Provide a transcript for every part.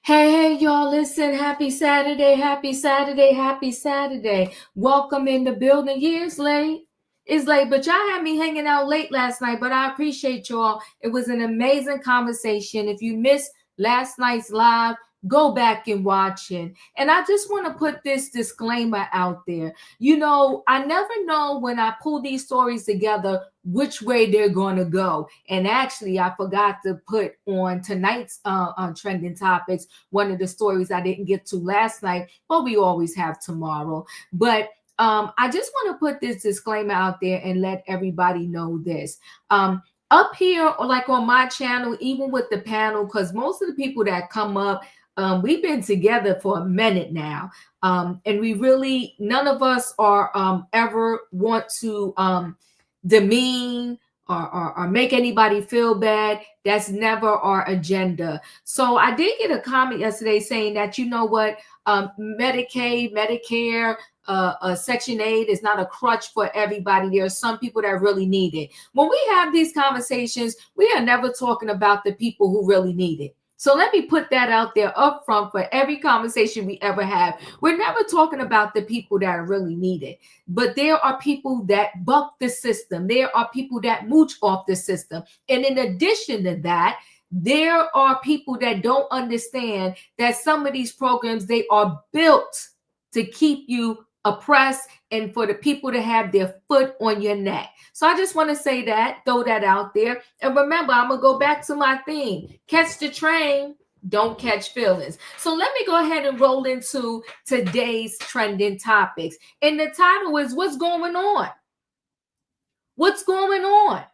Hey, y'all, listen, happy Saturday, happy Saturday, happy Saturday. Welcome in the building. Yeah, it's late. It's late, but y'all had me hanging out late last night, but I appreciate y'all. It was an amazing conversation. If you missed last night's live, go back and watch it. And I just want to put this disclaimer out there. You know, I never know when I pull these stories together which way they're going to go. And actually, I forgot to put on tonight's on trending topics one of the stories I didn't get to last night, but we always have tomorrow. But I just want to put this disclaimer out there and let everybody know this. Up here, or like on my channel, even with the panel, because most of the people that come up, we've been together for a minute now. And we really, none of us are ever want to demean or make anybody feel bad. That's never our agenda. So I did get a comment yesterday saying that, you know what, Medicaid, Medicare, Section 8 is not a crutch for everybody. There are some people that really need it. When we have these conversations, we are never talking about the people who really need it. So let me put that out there up front for every conversation we ever have. We're never talking about the people that really need it, but there are people that buck the system. There are people that mooch off the system. And in addition to that, there are people that don't understand that some of these programs, they are built to keep you oppressed and for the people to have their foot on your neck. So I just want to say that, throw that out there. And remember, I'm going to go back to my theme. Catch the train, don't catch feelings. So let me go ahead and roll into today's trending topics. And the title is, what's going on? What's going on?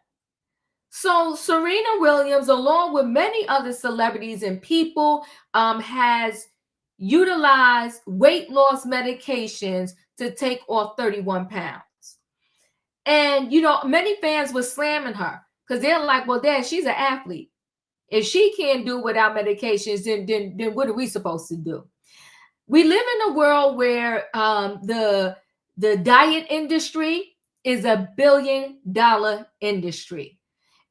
So Serena Williams, along with many other celebrities and people, has utilized weight loss medications to take off 31 pounds. And, you know, many fans were slamming her because they're like, well, Dad, she's an athlete. If she can't do without medications, then what are we supposed to do? We live in a world where the diet industry is a $1 billion industry.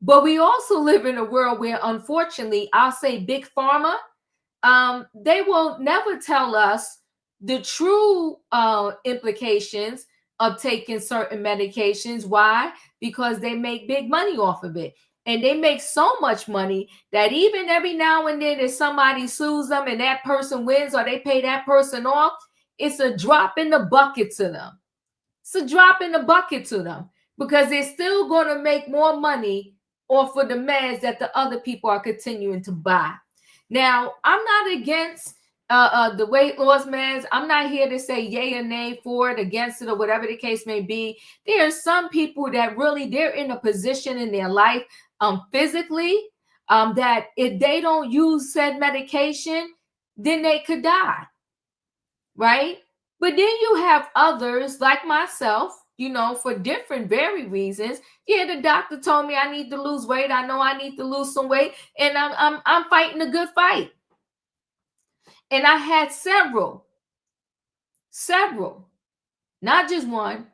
But we also live in a world where, unfortunately, I'll say big pharma, they will never tell us the true implications of taking certain medications. Why? Because they make big money off of it. And they make so much money that even every now and then if somebody sues them and that person wins or they pay that person off, it's a drop in the bucket to them. It's a drop in the bucket to them because they're still going to make more money off of the meds that the other people are continuing to buy. Now, I'm not against the weight loss meds. I'm not here to say yay or nay for it, against it, or whatever the case may be. There are some people that really, they're in a position in their life physically that if they don't use said medication, then they could die, right? But then you have others like myself, you know, for different, very reasons. Yeah, the doctor told me I need to lose weight. I know I need to lose some weight, and I'm fighting a good fight. And I had several, not just one.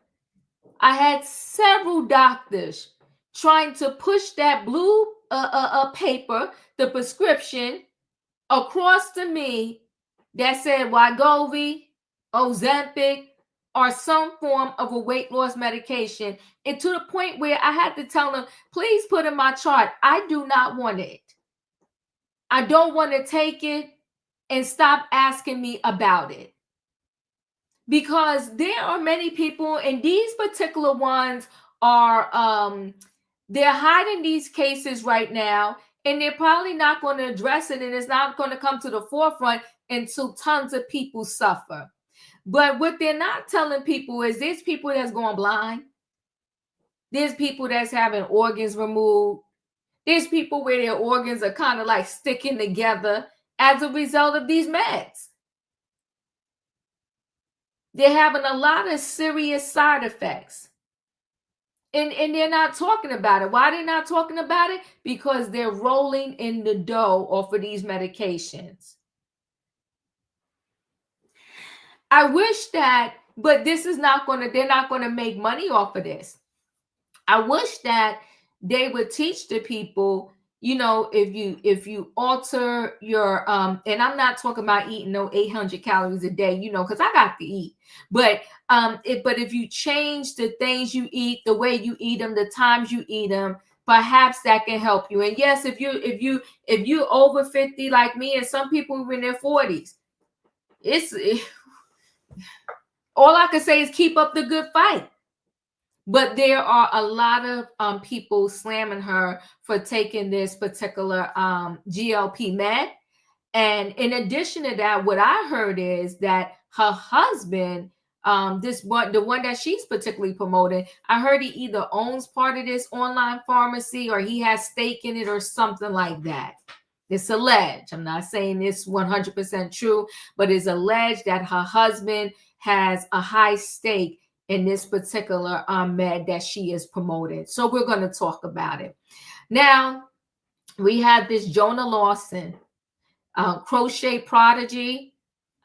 I had several doctors trying to push that blue paper, the prescription, across to me that said Wegovy, Ozempic, or some form of a weight loss medication. And to the point where I had to tell them, please put in my chart, I do not want it. I don't want to take it, and stop asking me about it. Because there are many people, and these particular ones are, they're hiding these cases right now, and they're probably not going to address it, and it's not going to come to the forefront until tons of people suffer. But what they're not telling people is there's people that's going blind. There's people that's having organs removed. There's people where their organs are kind of like sticking together as a result of these meds. They're having a lot of serious side effects. And they're not talking about it. Why are they not talking about it? Because they're rolling in the dough off of these medications. I wish that, but this is not going to, they're not going to make money off of this. I wish that they would teach the people you know, if you alter your and I'm not talking about eating no 800 calories a day, you know, because I got to eat. But if you change the things you eat, the way you eat them, the times you eat them, perhaps that can help you. And yes, if you over 50 like me, and some people are in their 40s, all I can say is keep up the good fight. But there are a lot of people slamming her for taking this particular GLP med. And in addition to that, what I heard is that her husband, the one that she's particularly promoting, I heard he either owns part of this online pharmacy or he has stake in it or something like that. It's alleged. I'm not saying it's 100% true, but it's alleged that her husband has a high stake in this particular med that she is promoting. So we're going to talk about it. Now, we have this Jonah Larson, crochet prodigy.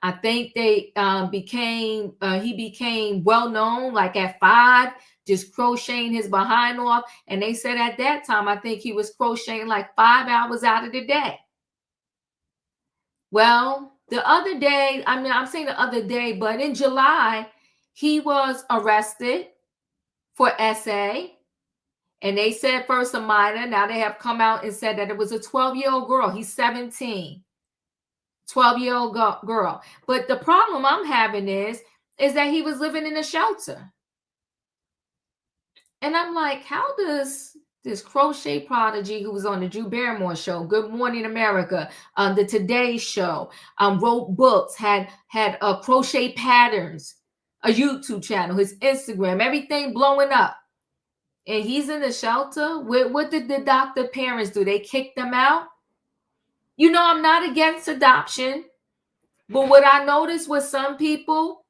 I think he became well known like at 5, just crocheting his behind off. And they said at that time, I think he was crocheting like 5 hours out of the day. Well, the other day, I'm saying the other day, but in July, he was arrested for SA. And they said first a minor. Now they have come out and said that it was a 12-year-old girl. He's 17. 12-year-old girl. But the problem I'm having is that he was living in a shelter. And I'm like, how does this crochet prodigy who was on the Drew Barrymore show, Good Morning America, the Today Show, wrote books, had crochet patterns, a YouTube channel, his Instagram, everything blowing up. And he's in the shelter? What did the adoptive parents do? They kicked them out? You know, I'm not against adoption, but what I noticed with some people,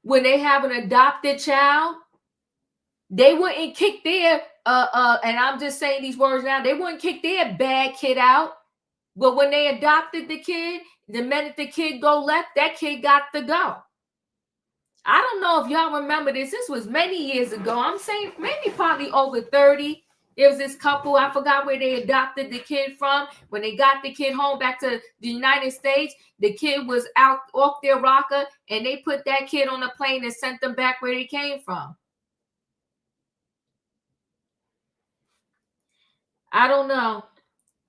when they have an adopted child, they wouldn't kick their, and I'm just saying these words now, they wouldn't kick their bad kid out. But when they adopted the kid, the minute the kid go left, that kid got to go. I don't know if y'all remember this. This was many years ago. I'm saying maybe probably over 30. There was this couple, I forgot where they adopted the kid from. When they got the kid home back to the United States, the kid was out off their rocker, and they put that kid on a plane and sent them back where they came from. I don't know.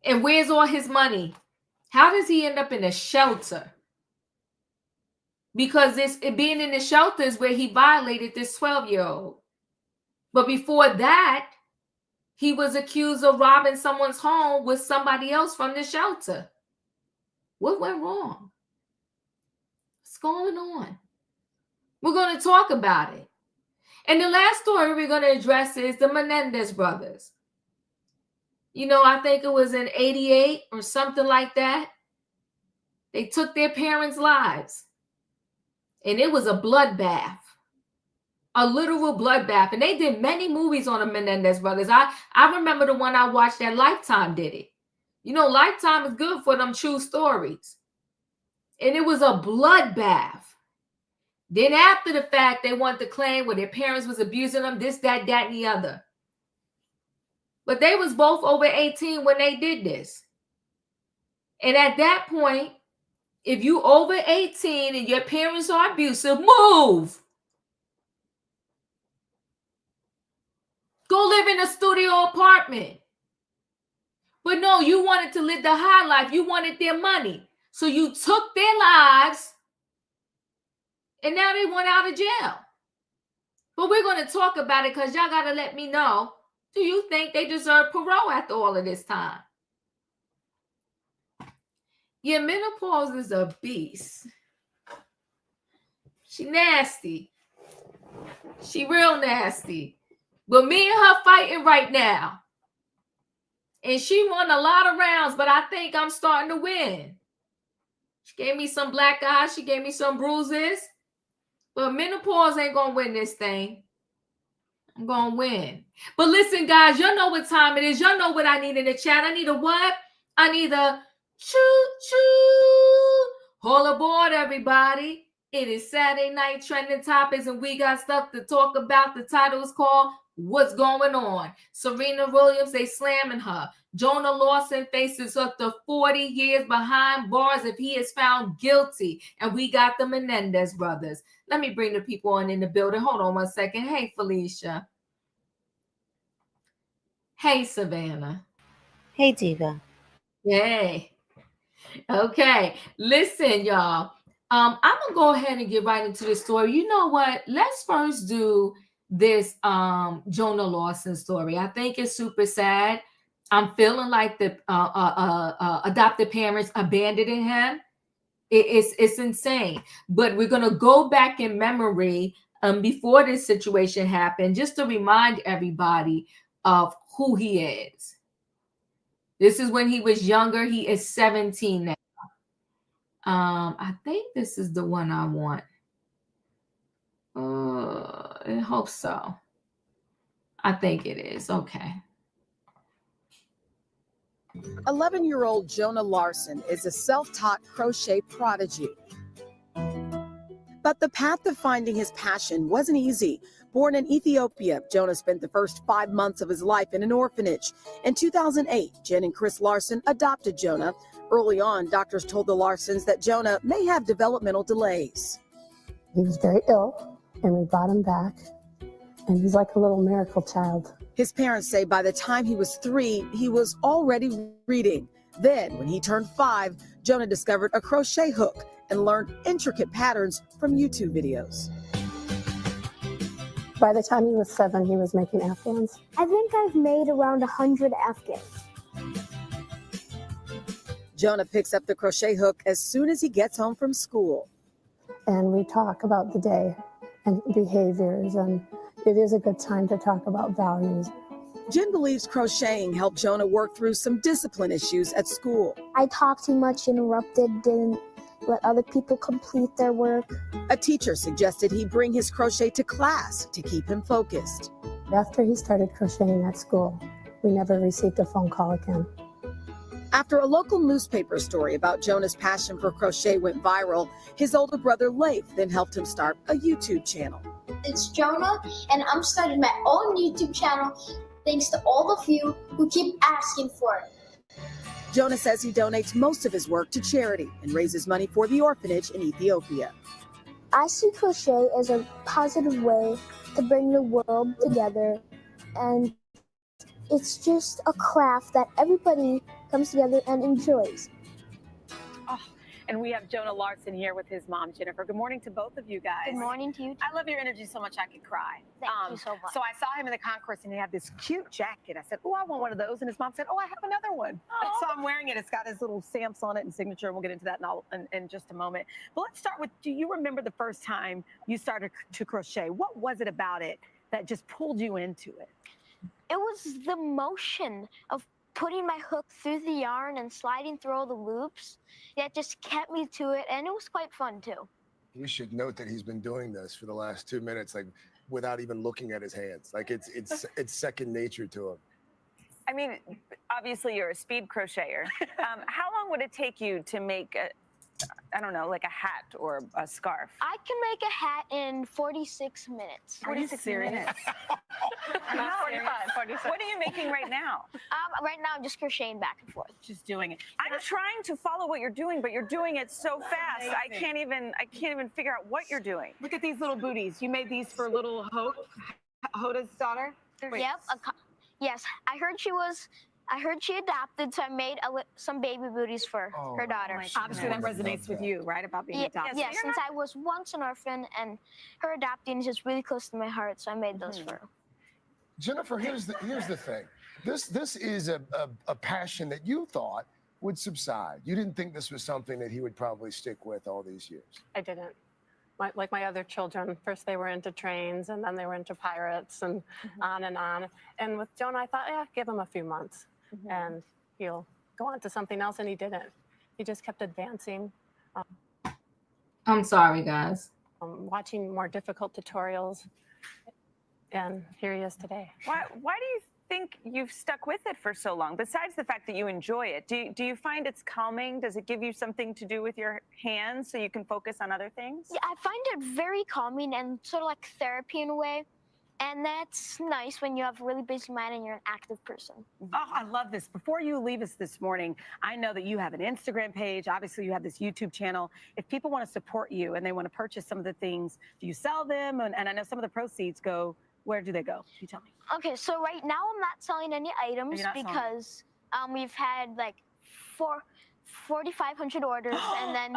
And where's all his money? How does he end up in a shelter? Because being in the shelter is where he violated this 12-year-old. But before that, he was accused of robbing someone's home with somebody else from the shelter. What went wrong? What's going on? We're going to talk about it. And the last story we're going to address is the Menendez brothers. You know, I think it was in 88 or something like that. They took their parents' lives. And it was a bloodbath. A literal bloodbath. And they did many movies on the Menendez brothers. I remember the one I watched that Lifetime did it. You know, Lifetime is good for them true stories. And it was a bloodbath. Then after the fact, they wanted to claim where their parents was abusing them, this, that, and the other. But they was both over 18 when they did this. And at that point, if you over 18 and your parents are abusive, move. Go live in a studio apartment. But no, you wanted to live the high life. You wanted their money. So you took their lives and now they want out of jail. But we're going to talk about it because y'all got to let me know, do you think they deserve parole after all of this time? Yeah, menopause is a beast. She nasty. She real nasty. But me and her fighting right now. And she won a lot of rounds, but I think I'm starting to win. She gave me some black eyes. She gave me some bruises. But menopause ain't going to win this thing. I'm going to win. But listen, guys, y'all know what time it is. Y'all know what I need in the chat. I need a what? I need a choo-choo. All aboard, everybody. It is Saturday night trending topics, and we got stuff to talk about. The title is called What's going on? Serena Williams, they slamming her. Jonah Larson faces up to 40 years behind bars if he is found guilty. And we got the Menendez brothers. Let me bring the people on in the building. Hold on one second. Hey, Felicia. Hey, Savannah. Hey, Diva. Hey. Okay. Listen, y'all. I'm gonna go ahead and get right into this story. You know what? Let's first do this Jonah Larson story. I think it's super sad. I'm feeling like the adopted parents abandoning him. It's insane. But we're gonna go back in memory before this situation happened, just to remind everybody of who he is. This is when he was younger. He is 17 now. I think this is the one I want. I hope so. I think it is. Okay. 11-year-old Jonah Larson is a self-taught crochet prodigy. But the path to finding his passion wasn't easy. Born in Ethiopia, Jonah spent the first 5 months of his life in an orphanage. In 2008, Jen and Chris Larson adopted Jonah. Early on, doctors told the Larsons that Jonah may have developmental delays. He was very ill, and we brought him back, and he's like a little miracle child. His parents say by the time he was 3, he was already reading. Then, when he turned 5, Jonah discovered a crochet hook and learned intricate patterns from YouTube videos. By the time he was 7, he was making Afghans. I think I've made around 100 Afghans. Jonah picks up the crochet hook as soon as he gets home from school. And we talk about the day and behaviors, and it is a good time to talk about values. Jen believes crocheting helped Jonah work through some discipline issues at school. I talked too much, interrupted, didn't let other people complete their work. A teacher suggested he bring his crochet to class to keep him focused. After he started crocheting at school, we never received a phone call again. After a local newspaper story about Jonah's passion for crochet went viral, his older brother Leif then helped him start a YouTube channel. It's Jonah, and I'm starting my own YouTube channel thanks to all of you who keep asking for it. Jonah says he donates most of his work to charity and raises money for the orphanage in Ethiopia. I see crochet as a positive way to bring the world together, and it's just a craft that everybody comes together and enjoys. Oh, and we have Jonah Larson here with his mom, Jennifer. Good morning to both of you guys. Good morning to you. I love your energy so much I could cry. Thank you so much. So I saw him in the concourse and he had this cute jacket. I said, oh, I want one of those. And his mom said, oh, I have another one. Oh. So I'm wearing it. It's got his little stamps on it and signature. We'll get into that in just a moment. But let's start with, do you remember the first time you started to crochet? What was it about it that just pulled you into it? It was the motion of putting my hook through the yarn and sliding through all the loops that just kept me to it, and it was quite fun too. We should note that he's been doing this for the last 2 minutes, like without even looking at his hands. Like it's second nature to him. I mean, obviously you're a speed crocheter. How long would it take you to make I don't know, like a hat or a scarf? I can make a hat in 46 minutes. 46 minutes. Not 45, 46. What are you making right now? Right now I'm just crocheting back and forth. Just doing it. I'm trying to follow what you're doing, but you're doing it so fast. I can't even figure out what you're doing. Look at these little booties. You made these for little Hoda's daughter? Wait. Yep. Yes, I heard she adopted, so I made some baby booties for her daughter. Obviously, that resonates with you, right, about being adopted? Yes, since I was once an orphan, and her adopting is just really close to my heart, so I made those for her. Jennifer, here's the thing. This is a passion that you thought would subside. You didn't think this was something that he would probably stick with all these years. I didn't. Like my other children, first they were into trains, and then they were into pirates, and on and on. And with Jonah, I thought, yeah, give him a few months. And he'll go on to something else, and he didn't. He just kept advancing. I'm sorry, guys. Watching more difficult tutorials, and here he is today. Why do you think you've stuck with it for so long? Besides the fact that you enjoy it, do you find it's calming? Does it give you something to do with your hands so you can focus on other things? Yeah, I find it very calming and sort of like therapy in a way. And that's nice when you have a really busy mind and you're an active person. Oh, I love this. Before you leave us this morning, I know that you have an Instagram page. Obviously, you have this YouTube channel. If people want to support you and they want to purchase some of the things, do you sell them? And I know some of the proceeds go, where do they go? Can you tell me? Okay, so right now I'm not selling any items because we've had like 4,500 orders, and then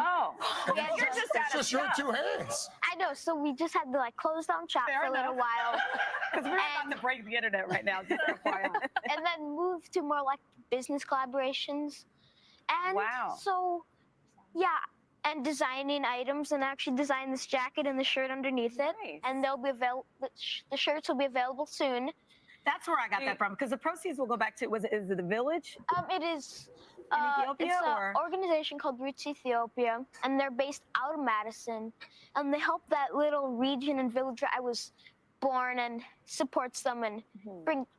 You're just It's just your two hands. I know, so we just had to like close down shop for a little while, Because we're about to break the internet right now. Just FYI. and then move to more like business collaborations, and so yeah, and designing items, and actually design this jacket and the shirt underneath it, and they'll be available. The shirts will be available soon. That's where I got that from, because the proceeds will go back to, is it the village? It is. Ethiopia, it's or? an organization called Roots Ethiopia, and they're based out of Madison, and they help that little region and village where I was born, and supports them and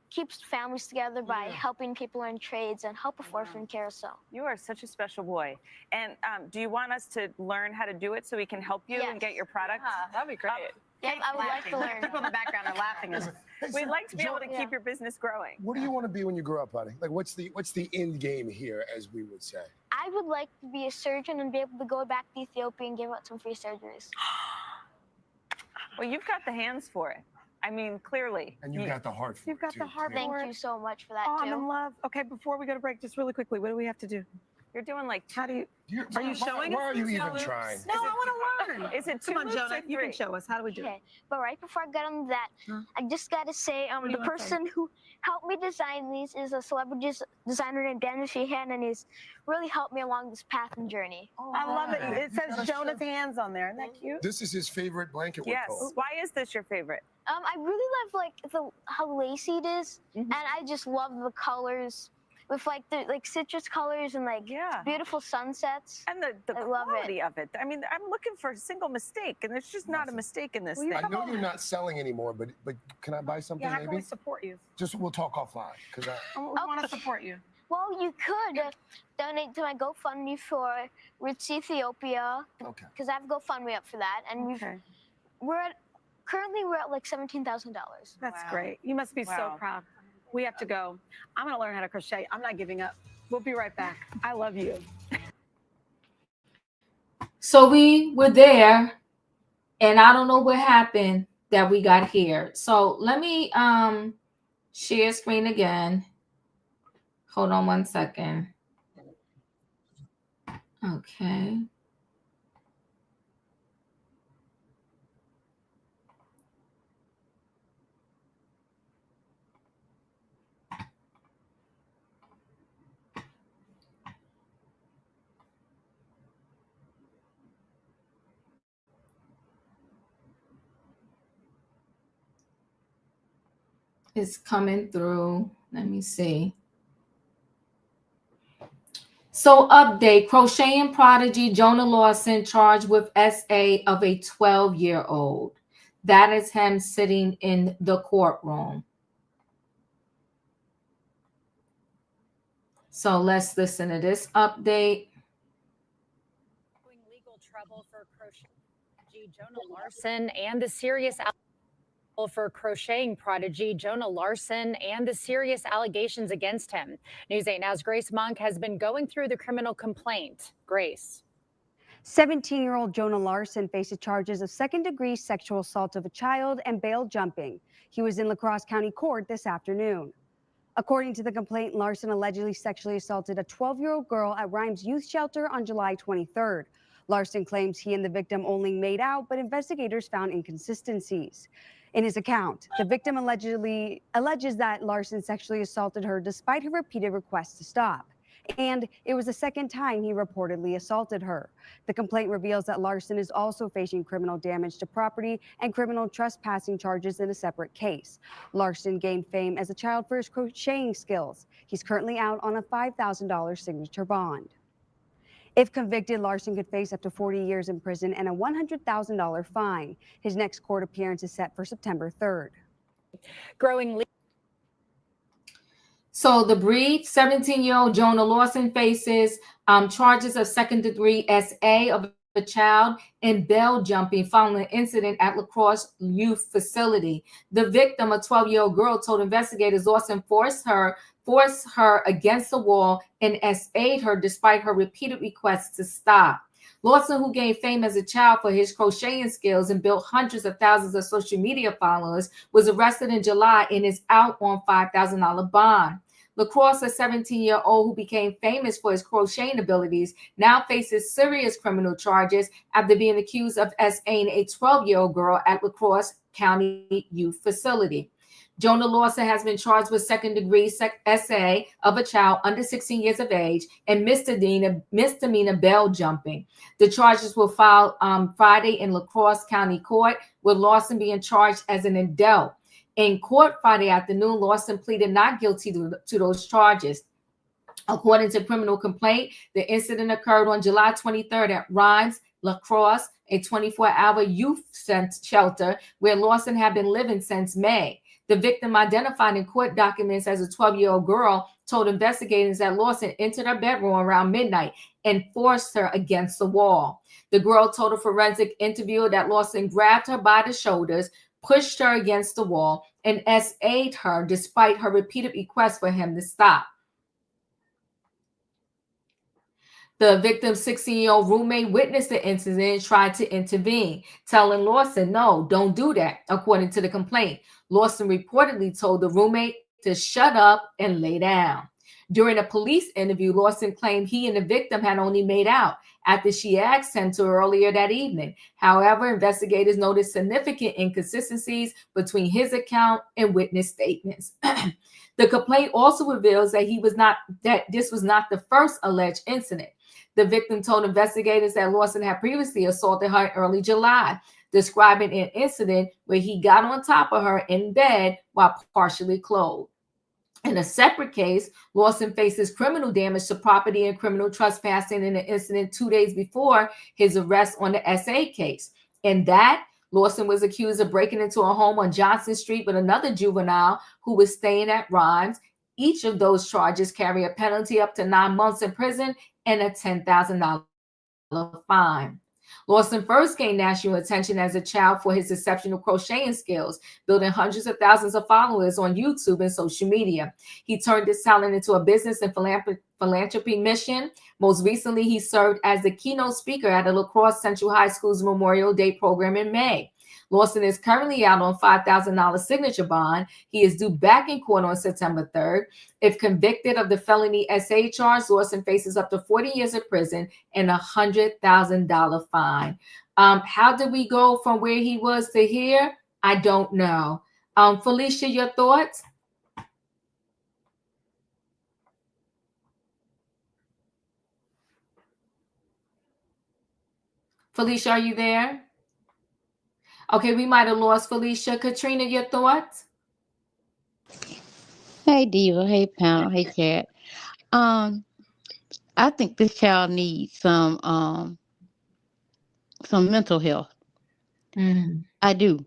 keeps families together by helping people learn trades and help with orphan carousel. You are such a special boy. And do you want us to learn how to do it so we can help you and get your product? That'd be great. Yep, I would like to learn. People in the background are laughing at us. We'd like to be able to keep your business growing. What do you want to be when you grow up, buddy? Like, what's the end game here, as we would say? I would like to be a surgeon and be able to go back to Ethiopia and give out some free surgeries. Well, you've got the hands for it. I mean, clearly. And you've got the heart for it. You've got too. the heart Thank for it. you so much for that, Oh, too. I'm in love. Okay, before we go to break, just really quickly, what do we have to do? You're doing like How do you? Are you Why- showing Why us are you these even loops? trying? No, I want to learn. Is it two Come on, loops Jonah, or you can three? show us. How do we do it? Okay, but right before I get on that, I just gotta say, do the you wanna person who helped me design these is a celebrity designer named Daniel Sheehan, and he's really helped me along this path and journey. I love it. It says Jonah's hands on there. Isn't that cute? This is his favorite blanket. We're Yes. told. Why is this your favorite? I really love like how lacy it is, and I just love the colors with like the citrus colors and like beautiful sunsets. And the I love quality of it. I mean, I'm looking for a single mistake, and there's just not a mistake in this thing. I know you're not selling anymore, but can I buy something? Yeah, how can maybe we support you? just we'll talk offline because We want to support you. Well, you could donate to my GoFundMe for Roots Ethiopia, because I have GoFundMe up for that, and currently we're at like $17,000. That's great. You must be so proud. We have to go. I'm going to learn how to crochet. I'm not giving up. We'll be right back. I love you. So we were there, and I don't know what happened that we got here. So let me share screen again. Hold on one second. Okay. It's coming through. Let me see. So update, crocheting prodigy Jonah Larson charged with SA of a 12-year-old. That is him sitting in the courtroom. So let's listen to this update. Legal trouble for crocheting Jonah Larson and the serious allegations against him. News 8 Now's Grace Monk has been going through the criminal complaint. Grace. 17-year-old Jonah Larson faces charges of second-degree sexual assault of a child and bail jumping. He was in La Crosse County Court this afternoon. According to the complaint, Larson allegedly sexually assaulted a 12-year-old girl at Rhymes Youth Shelter on July 23rd. Larson claims he and the victim only made out, but investigators found inconsistencies. In his account, the victim alleges that Larson sexually assaulted her despite her repeated requests to stop. And it was the second time he reportedly assaulted her. The complaint reveals that Larson is also facing criminal damage to property and criminal trespassing charges in a separate case. Larson gained fame as a child for his crocheting skills. He's currently out on a $5,000 signature bond. If convicted, Larson could face up to 40 years in prison and a $100,000 fine. His next court appearance is set for September 3rd. So the brief, 17-year-old Jonah Larson faces charges of second-degree SA of a child and bail jumping following an incident at Lacrosse Youth Facility. The victim, a 12-year-old girl, told investigators Lawson forced her against the wall and SA'd her despite her repeated requests to stop. Lawson, who gained fame as a child for his crocheting skills and built hundreds of thousands of social media followers, was arrested in July and is out on $5,000 bond. Lacrosse, a 17-year-old who became famous for his crocheting abilities, now faces serious criminal charges after being accused of SAing a 12-year-old girl at Lacrosse County Youth Facility. Jonah Larson has been charged with second-degree SA of a child under 16 years of age and misdemeanor bail jumping. The charges were filed Friday in Lacrosse County Court, with Larson being charged as an adult. In court Friday afternoon, Larson pleaded not guilty to those charges. According to criminal complaint, the incident occurred on July 23rd at Rhymes, Lacrosse, a 24-hour youth shelter where Larson had been living since May. The victim, identified in court documents as a 12-year-old girl, told investigators that Larson entered her bedroom around midnight and forced her against the wall. The girl told a forensic interviewer that Larson grabbed her by the shoulders, pushed her against the wall, and SA'd her despite her repeated requests for him to stop. The victim's 16-year-old roommate witnessed the incident and tried to intervene, telling Larson, "No, don't do that," according to the complaint. Larson reportedly told the roommate to shut up and lay down. During a police interview, Larson claimed he and the victim had only made out after she asked him to earlier that evening. However, investigators noticed significant inconsistencies between his account and witness statements. The complaint also reveals that this was not the first alleged incident. The victim told investigators that Larson had previously assaulted her in early July, describing an incident where he got on top of her in bed while partially clothed. In a separate case, Larson faces criminal damage to property and criminal trespassing in an incident 2 days before his arrest on the SA case. In that, Larson was accused of breaking into a home on Johnson Street with another juvenile who was staying at Rhymes. Each of those charges carry a penalty up to 9 months in prison and a $10,000 fine. Larson first gained national attention as a child for his exceptional crocheting skills, building hundreds of thousands of followers on YouTube and social media. He turned his talent into a business and philanthropy mission. Most recently, he served as the keynote speaker at the Lacrosse Central High School's Memorial Day program in May. Larson is currently out on $5,000 signature bond. He is due back in court on September 3rd. If convicted of the felony SA charge, Larson faces up to 40 years in prison and a $100,000 fine. How did we go from where he was to here? I don't know. Felicia, your thoughts? Felicia, are you there? Okay, we might have lost Felicia. Katrina, your thoughts? Hey Diva, hey Pound, hey Cat. I think this child needs some mental health. I do.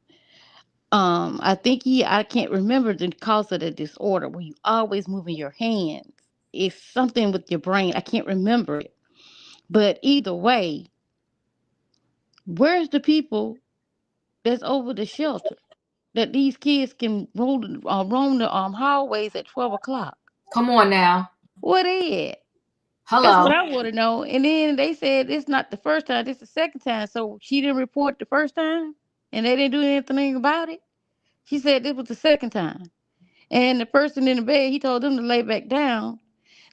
I think I can't remember the cause of the disorder where you always moving your hands. It's something with your brain. I can't remember it. But either way, where's the people that's over the shelter that these kids can roam the hallways at 12 o'clock? Come on now. What is it? Hello. That's what I want to know. And then they said it's not the first time, it's the second time. So she didn't report the first time and they didn't do anything about it. She said this was the second time. And the person in the bed, he told them to lay back down.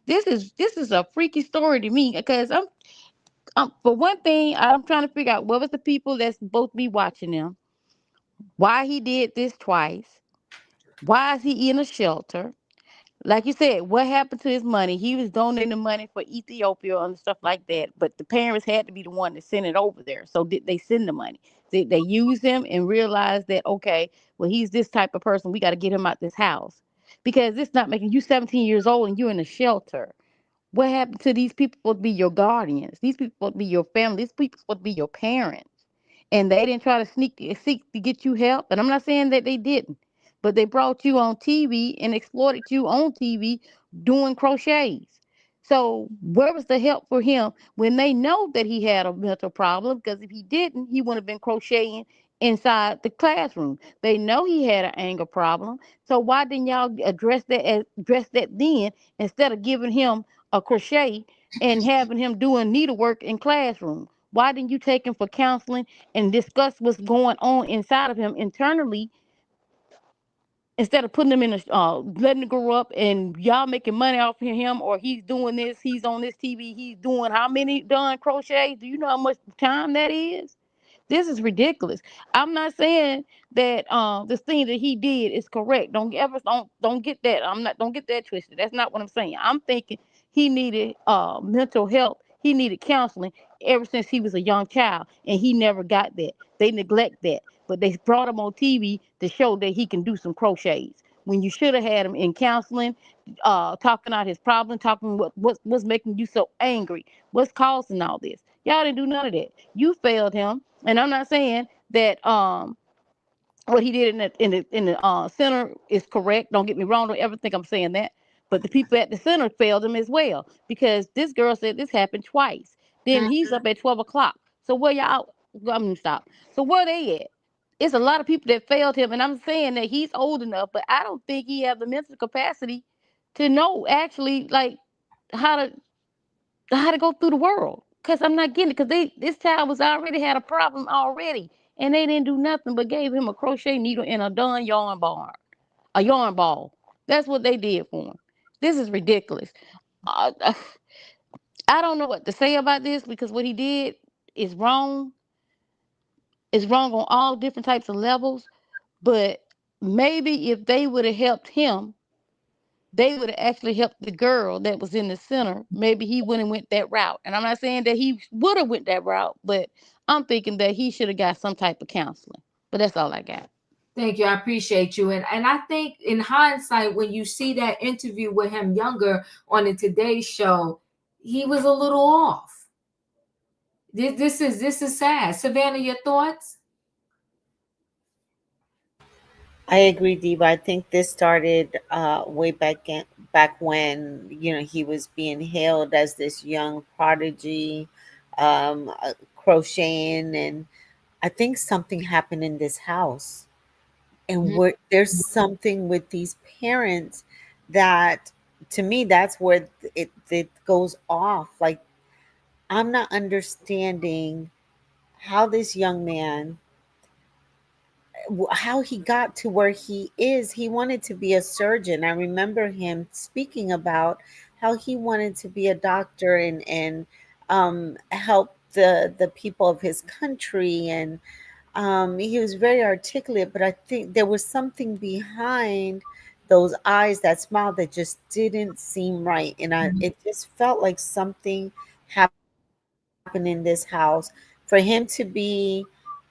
This is a freaky story to me because for one thing, I'm trying to figure out what was the people that's supposed to be watching them, why he did this twice, why is he in a shelter? Like you said, what happened to his money? He was donating the money for Ethiopia and stuff like that, but the parents had to be the one to send it over there. So did they send the money? Did they use him and realize that, okay, well, he's this type of person. We got to get him out this house because it's not making you 17 years old and you're in a shelter. What happened to these people supposed to be your guardians? These people supposed to be your family. These people supposed to be your parents. And they didn't try to seek to get you help. And I'm not saying that they didn't. But they brought you on TV and exploited you on TV doing crochets. So where was the help for him when they know that he had a mental problem? Because if he didn't, he wouldn't have been crocheting inside the classroom. They know he had an anger problem. So why didn't y'all address that then, instead of giving him a crochet and having him doing needlework in classroom? Why didn't you take him for counseling and discuss what's going on inside of him internally, instead of putting him in letting him grow up and y'all making money off of him, or he's doing this, he's on this TV, he's doing how many done crochets? Do you know how much time that is? This is ridiculous. I'm not saying that this thing that he did is correct. Don't get that. Don't get that twisted. That's not what I'm saying. I'm thinking he needed mental health. He needed counseling ever since he was a young child, and he never got that. They neglect that, but they brought him on TV to show that he can do some crochets. When you should have had him in counseling, talking out his problem, talking what's making you so angry, what's causing all this. Y'all didn't do none of that. You failed him, and I'm not saying that what he did in the center is correct. Don't get me wrong. Don't ever think I'm saying that. But the people at the center failed him as well, because this girl said this happened twice. Then he's up at 12 o'clock. So where y'all? I'm gonna stop. So where they at? It's a lot of people that failed him, and I'm saying that he's old enough, but I don't think he has the mental capacity to know actually like how to go through the world. Cause I'm not getting it. Cause this child was already had a problem already, and they didn't do nothing but gave him a crochet needle and a done yarn ball. That's what they did for him. This is ridiculous. Uh, I don't know what to say about this, because what he did is wrong. It's wrong on all different types of levels. But maybe if they would have helped him, they would have actually helped the girl that was in the center. Maybe he wouldn't went that route. And I'm not saying that he would have went that route, but I'm thinking that he should have got some type of counseling. But that's all I got. Thank you. I appreciate you. And I think in hindsight, when you see that interview with him younger on the Today Show, he was a little off. This is sad. Savannah, your thoughts? I agree, Diva. I think this started way back when, he was being hailed as this young prodigy, crocheting, and I think something happened in this house, and there's something with these parents that, to me, that's where it goes off. Like, I'm not understanding how this young man, how he got to where he is. He wanted to be a surgeon. I remember him speaking about how he wanted to be a doctor and help the people of his country. And he was very articulate, but I think there was something behind those eyes, that smile, that just didn't seem right. And it just felt like something happened in this house for him to be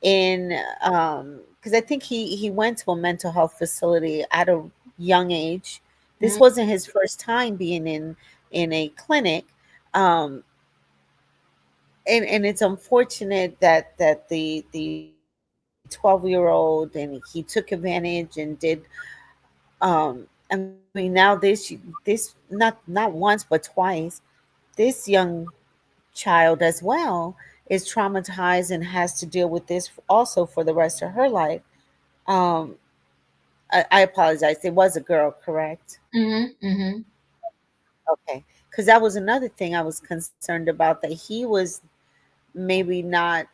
in, because I think he went to a mental health facility at a young age. This wasn't his first time being in a clinic, and it's unfortunate that the 12-year-old, and he took advantage and did. I mean, now this not once but twice, this young child as well is traumatized and has to deal with this also for the rest of her life. I apologize. It was a girl, correct? Mm-hmm. Okay. Because that was another thing I was concerned about, that he was maybe not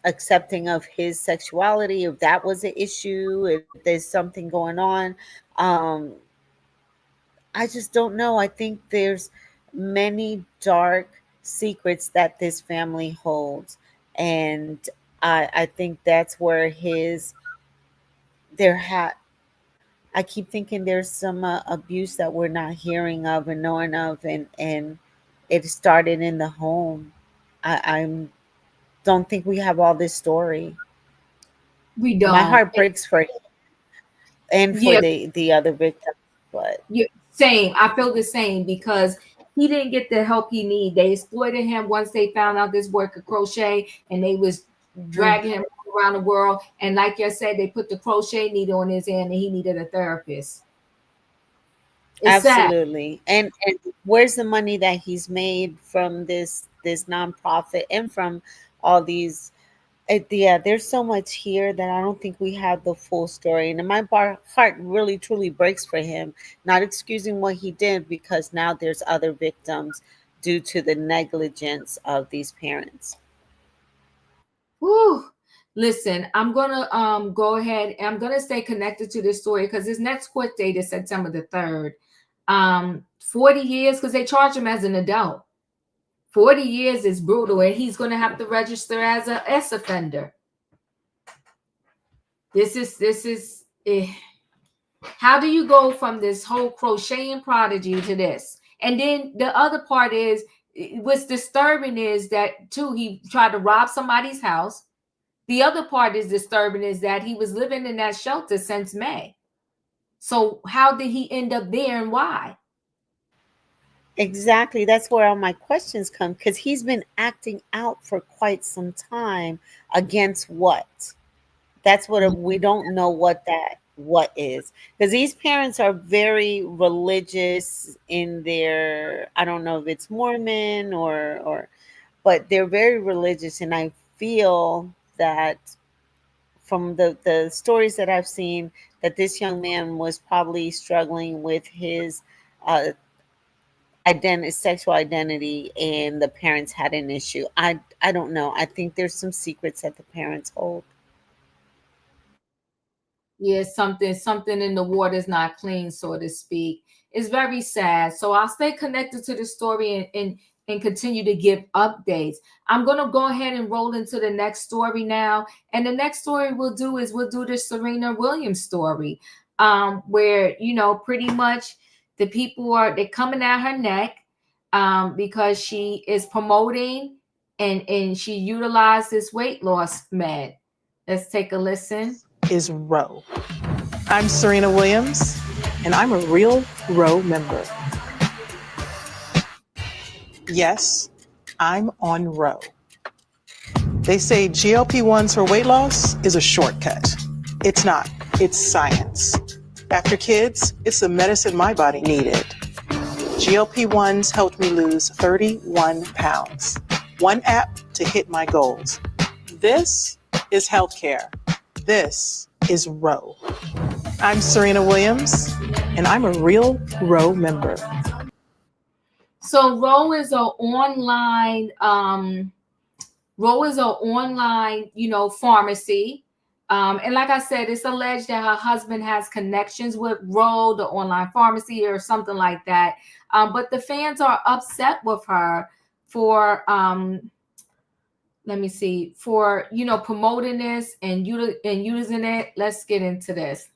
accepting of his sexuality, if that was an issue, if there's something going on. I just don't know. I think there's many dark secrets that this family holds, and I think that's where I keep thinking there's some abuse that we're not hearing of and knowing of, and it started in the home. I don't think we have all this story. We don't. My heart breaks for him and for the other victims, but same. I feel the same, because he didn't get the help he needed. They exploited him once they found out this boy could crochet, and they was dragging him around the world. And like I said, they put the crochet needle in his hand, and he needed a therapist. It's sad. Absolutely. And where's the money that he's made from this nonprofit and from all these yeah, there's so much here that I don't think we have the full story. And my heart really truly breaks for him, not excusing what he did, because now there's other victims due to the negligence of these parents. Whew. Listen, I'm gonna go ahead. I'm gonna stay connected to this story because his next court date is September the 3rd. 40 years because they charge him as an adult. 40 years is brutal, and he's gonna have to register as a S offender. This is how do you go from this whole crocheting prodigy to this? And then the other part is what's disturbing is that too, he tried to rob somebody's house. The other part is disturbing is that he was living in that shelter since May. So how did he end up there and why? Exactly. That's where all my questions come, because he's been acting out for quite some time against what? That's what we don't know what is, because these parents are very religious in their, I don't know if it's Mormon or but they're very religious, and I feel that from the stories that I've seen, that this young man was probably struggling with his sexual identity, and the parents had an issue. I don't know. I think there's some secrets that the parents hold. Yeah, something in the water is not clean, so to speak. It's very sad. So I'll stay connected to the story and continue to give updates. I'm gonna go ahead and roll into the next story now. And the next story we'll do the Serena Williams story, where pretty much the people they're coming at her neck because she is promoting and she utilized this weight loss med. Let's take a listen. Is Roe. I'm Serena Williams, and I'm a real Roe member. Yes, I'm on Roe. They say GLP-1s for weight loss is a shortcut. It's not. It's science. After kids, it's the medicine my body needed. GLP-1s helped me lose 31 pounds. One app to hit my goals. This is healthcare. This is Roe. I'm Serena Williams, and I'm a real Roe member. So Roe is an online, pharmacy. And like I said, it's alleged that her husband has connections with Roe, the online pharmacy, or something like that. But the fans are upset with her for promoting this and using it. Let's get into this.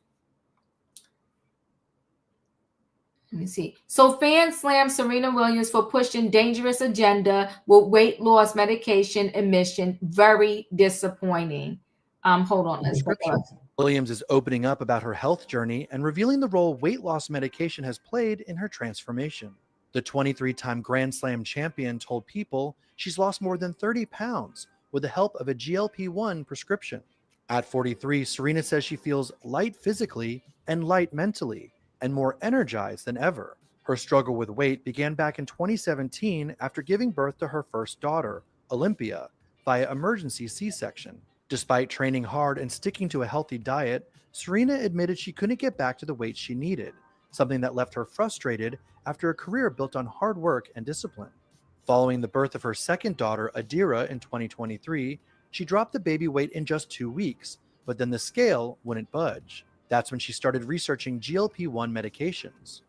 Let me see. So fans slam Serena Williams for pushing dangerous agenda with weight loss medication admission. Very disappointing. Hold on. Let's go up. Williams is opening up about her health journey and revealing the role weight loss medication has played in her transformation. The 23-time Grand Slam champion told People she's lost more than 30 pounds with the help of a GLP-1 prescription. At 43, Serena says she feels light physically and light mentally and more energized than ever. Her struggle with weight began back in 2017 after giving birth to her first daughter, Olympia, via emergency C-section. Despite training hard and sticking to a healthy diet, Serena admitted she couldn't get back to the weight she needed, something that left her frustrated after a career built on hard work and discipline. Following the birth of her second daughter, Adira, in 2023, she dropped the baby weight in just 2 weeks, but then the scale wouldn't budge. That's when she started researching GLP-1 medications.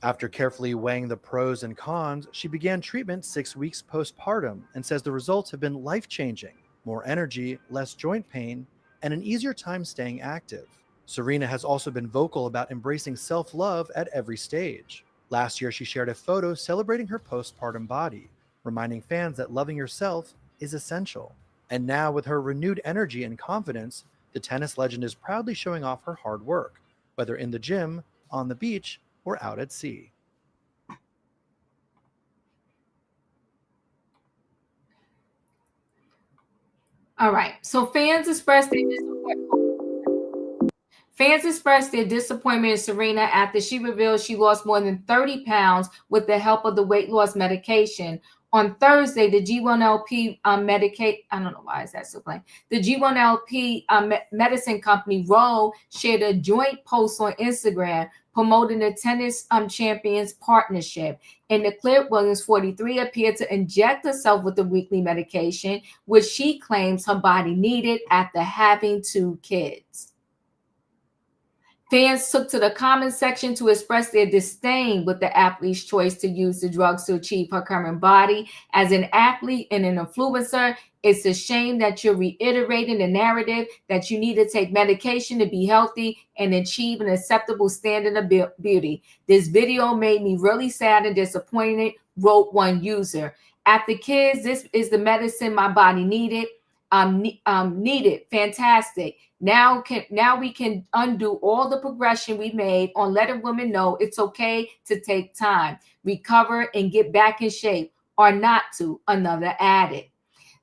After carefully weighing the pros and cons, she began treatment 6 weeks postpartum and says the results have been life-changing: more energy, less joint pain, and an easier time staying active. Serena has also been vocal about embracing self-love at every stage. Last year, she shared a photo celebrating her postpartum body, reminding fans that loving yourself is essential. And now, with her renewed energy and confidence, the tennis legend is proudly showing off her hard work, whether in the gym, on the beach, or out at sea. All right. So fans expressed their Fans expressed their disappointment in Serena after she revealed she lost more than 30 pounds with the help of the weight loss medication. On Thursday, the G1LP medicate, I don't know why is that so plain. The G1LP medicine company Roe shared a joint post on Instagram promoting the tennis champions partnership. In the clip, Williams, 43, appeared to inject herself with the weekly medication, which she claims her body needed after having 2 kids. Fans took to the comment section to express their disdain with the athlete's choice to use the drugs to achieve her current body. As an athlete and an influencer, it's a shame that you're reiterating the narrative that you need to take medication to be healthy and achieve an acceptable standard of beauty. This video made me really sad and disappointed, wrote one user. After kids, this is the medicine my body needed. Needed. Fantastic. Now we can undo all the progression we made on letting women know it's okay to take time, recover, and get back in shape, or not to, another added.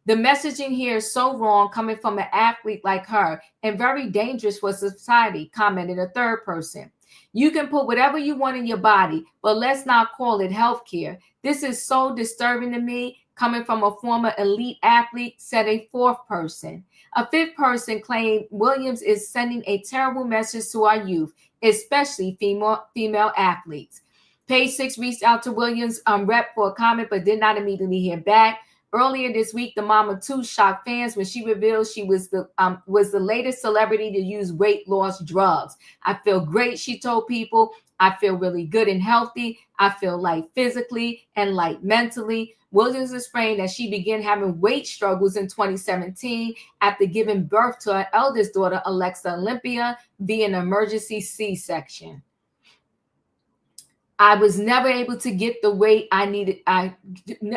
The messaging here is so wrong coming from an athlete like her and very dangerous for society, commented a third person. You can put whatever you want in your body, but let's not call it healthcare. This is so disturbing to me, coming from a former elite athlete, said a fourth person. A fifth person claimed Williams is sending a terrible message to our youth, especially female athletes. Page 6 reached out to Williams' rep for a comment, but did not immediately hear back. Earlier this week, the mom of 2 shocked fans when she revealed she was the latest celebrity to use weight loss drugs. I feel great, she told people. I feel really good and healthy. I feel light physically and light mentally. Williams explained that she began having weight struggles in 2017 after giving birth to her eldest daughter, Alexa Olympia, via an emergency C-section. I was never able to get the weight I needed. I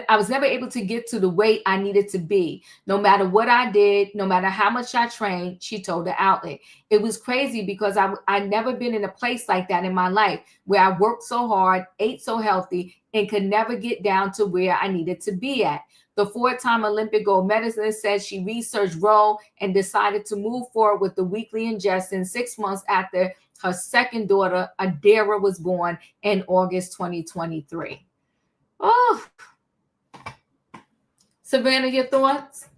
was never able to get to the weight I needed to be, no matter what I did, no matter how much I trained, she told the outlet. It was crazy because I'd never been in a place like that in my life where I worked so hard, ate so healthy, and could never get down to where I needed to be at. The 4-time Olympic gold medalist said she researched Roe and decided to move forward with the weekly ingestion 6 months after her second daughter, Adara, was born in August 2023. Oh, Savannah, your thoughts?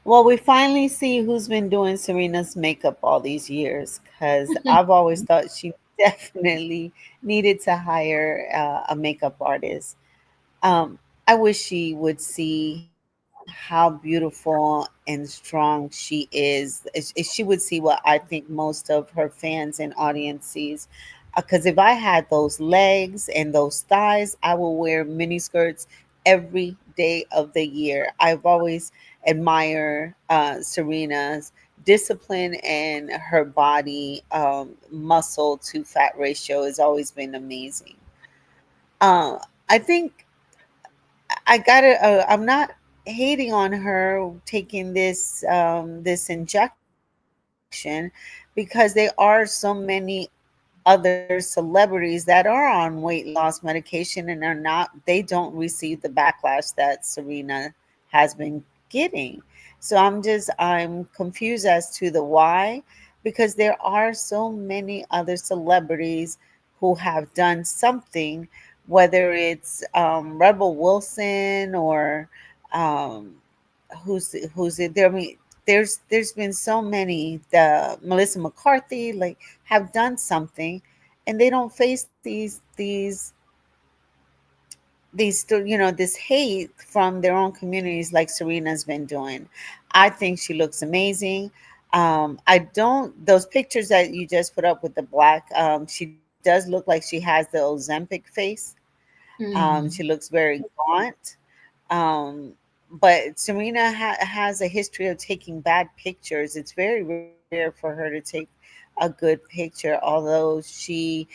Well, we finally see who's been doing Serena's makeup all these years, because I've always thought she definitely needed to hire a makeup artist. I wish she would see how beautiful and strong she is. If she would see what I think most of her fans and audience sees. Because if I had those legs and those thighs, I will wear mini skirts every day of the year. I've always admired Serena's discipline, and her body muscle to fat ratio has always been amazing. I think I'm not hating on her taking this this injection, because there are so many other celebrities that are on weight loss medication and they don't receive the backlash that Serena has been getting. So I'm confused as to the why, because there are so many other celebrities who have done something, whether it's Rebel Wilson or who's it there. I mean, there's been so many. The Melissa McCarthy have done something, and they don't face these this hate from their own communities like Serena's been doing. I think she looks amazing. Those pictures that you just put up with the black, she does look like she has the Ozempic face. She looks very gaunt. But Serena has a history of taking bad pictures. It's very rare for her to take a good picture, although she's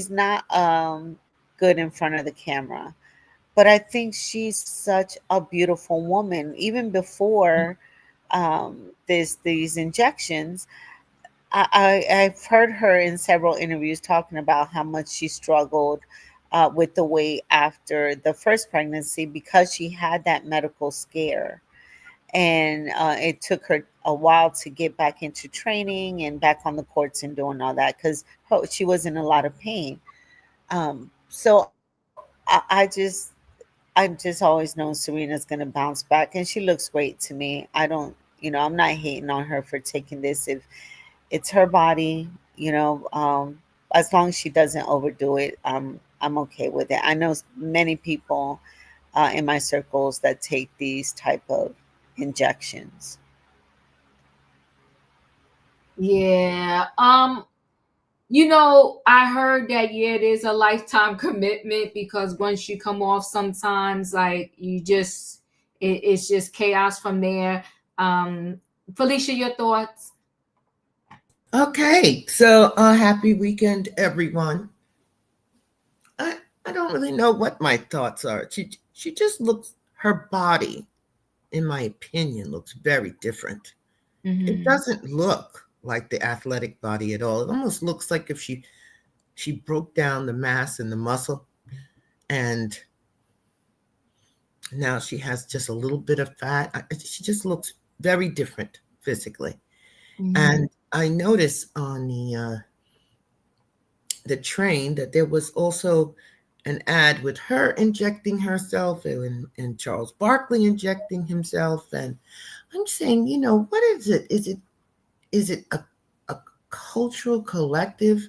not good in front of the camera. But I think she's such a beautiful woman. Even before these injections, I've heard her in several interviews talking about how much she struggled with the weight after the first pregnancy, because she had that medical scare. and it took her a while to get back into training and back on the courts and doing all that because she was in a lot of pain. So I've just always known Serena's going to bounce back, and she looks great to me. I don't, I'm not hating on her for taking this. If it's her body, as long as she doesn't overdo it, I'm okay with it. I know many people in my circles that take these type of injections. Yeah. I heard that it is a lifetime commitment because once you come off, sometimes like it's just chaos from there. Felicia, your thoughts? Okay, so happy weekend, everyone. I don't really know what my thoughts are. She just looks, her body, in my opinion, looks very different. It doesn't look like the athletic body at all. It almost looks like if she broke down the mass and the muscle, and now she has just a little bit of fat. She just looks very different physically. And I noticed on the train that there was also an ad with her injecting herself and Charles Barkley injecting himself. And I'm saying, what is it? Is it a cultural collective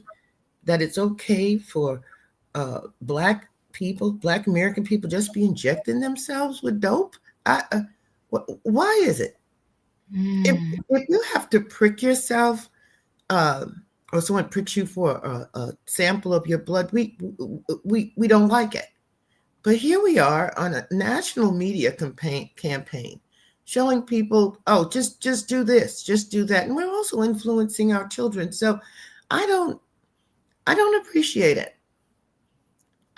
that it's okay for Black people, Black American people, just be injecting themselves with dope? Why is it? If you have to prick yourself, or someone pricks you for a sample of your blood, we don't like it. But here we are on a national media campaign showing people, oh, just do this, just do that. And we're also influencing our children. So I don't appreciate it.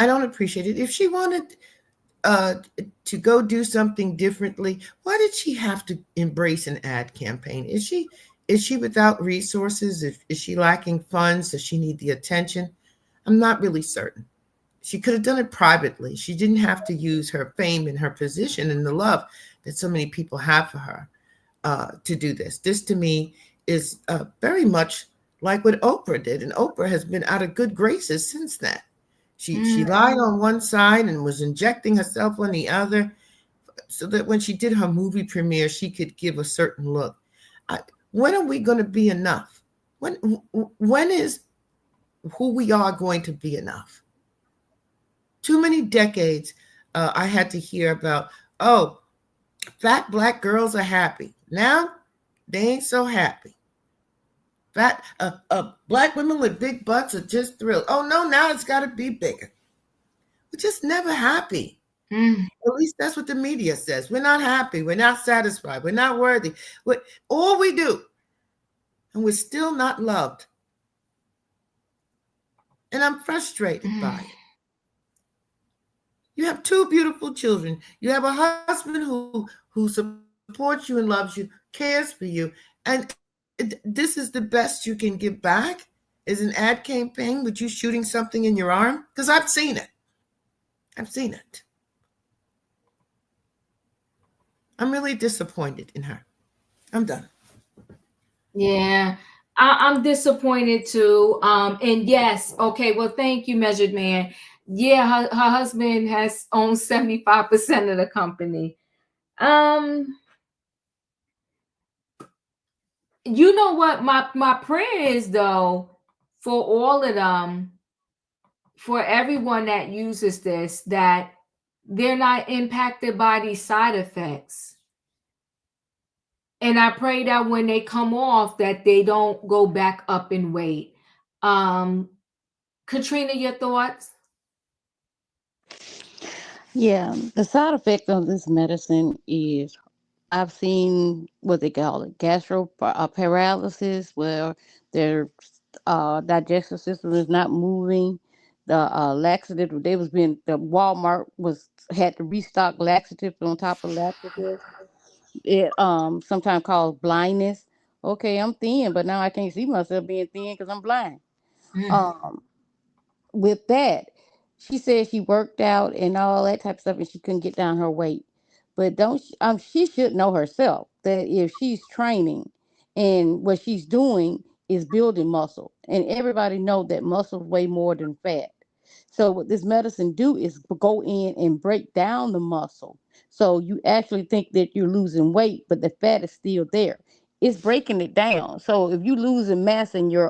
I don't appreciate it. If she wanted to go do something differently, why did she have to embrace an ad campaign? Is she without resources? Is she lacking funds? Does she need the attention? I'm not really certain. She could have done it privately. She didn't have to use her fame and her position and the love that so many people have for her to do this. This to me is very much like what Oprah did. And Oprah has been out of good graces since then. She lied on one side and was injecting herself on the other so that when she did her movie premiere, she could give a certain look. When are we going to be enough? When is who we are going to be enough? Too many decades I had to hear about, oh, fat Black girls are happy. Now they ain't so happy. Fat Black women with big butts are just thrilled. Oh no, now it's got to be bigger. We're just never happy. At least that's what the media says. We're not happy. We're not satisfied. We're not worthy. All we do, and we're still not loved. And I'm frustrated by it. You have two beautiful children. You have a husband who supports you and loves you, cares for you, and this is the best you can give back is an ad campaign with you shooting something in your arm? Because I've seen it. I've seen it. I'm really disappointed in her. I'm done. Yeah, I'm disappointed too. And yes, okay, well, thank you, Measured Man. Yeah, her husband has owned 75% of the company. You know what? My prayer is though, for all of them, for everyone that uses this, that they're not impacted by these side effects. And I pray that when they come off, that they don't go back up in weight. Katrina, your thoughts? Yeah, the side effect of this medicine is I've seen what they call it, paralysis, where their digestive system is not moving. The laxative the Walmart had to restock laxatives on top of laxatives. It sometimes causes blindness. Okay, I'm thin, but now I can't see myself being thin because I'm blind. With that, she said she worked out and all that type of stuff, and she couldn't get down her weight. But she should know herself that if she's training and what she's doing is building muscle, and everybody know that muscle weigh more than fat. So what this medicine do is go in and break down the muscle. So you actually think that you're losing weight, but the fat is still there. It's breaking it down. So if you losing mass in your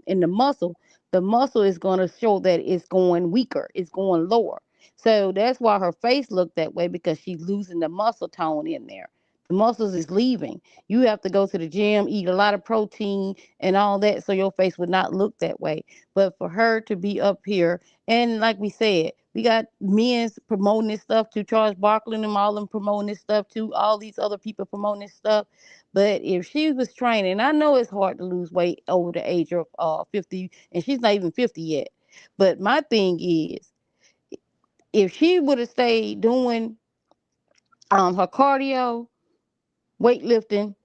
in the muscle is going to show that it's going weaker, it's going lower. So that's why her face looked that way, because she's losing the muscle tone in there. The muscles is leaving. You have to go to the gym, eat a lot of protein and all that, so your face would not look that way. But for her to be up here, and like we said, we got men's promoting this stuff too, Charles Barkley and them, all them promoting this stuff too, all these other people promoting this stuff. But if she was training, I know it's hard to lose weight over the age of 50, and she's not even 50 yet. But my thing is, if she would have stayed doing her cardio, weightlifting,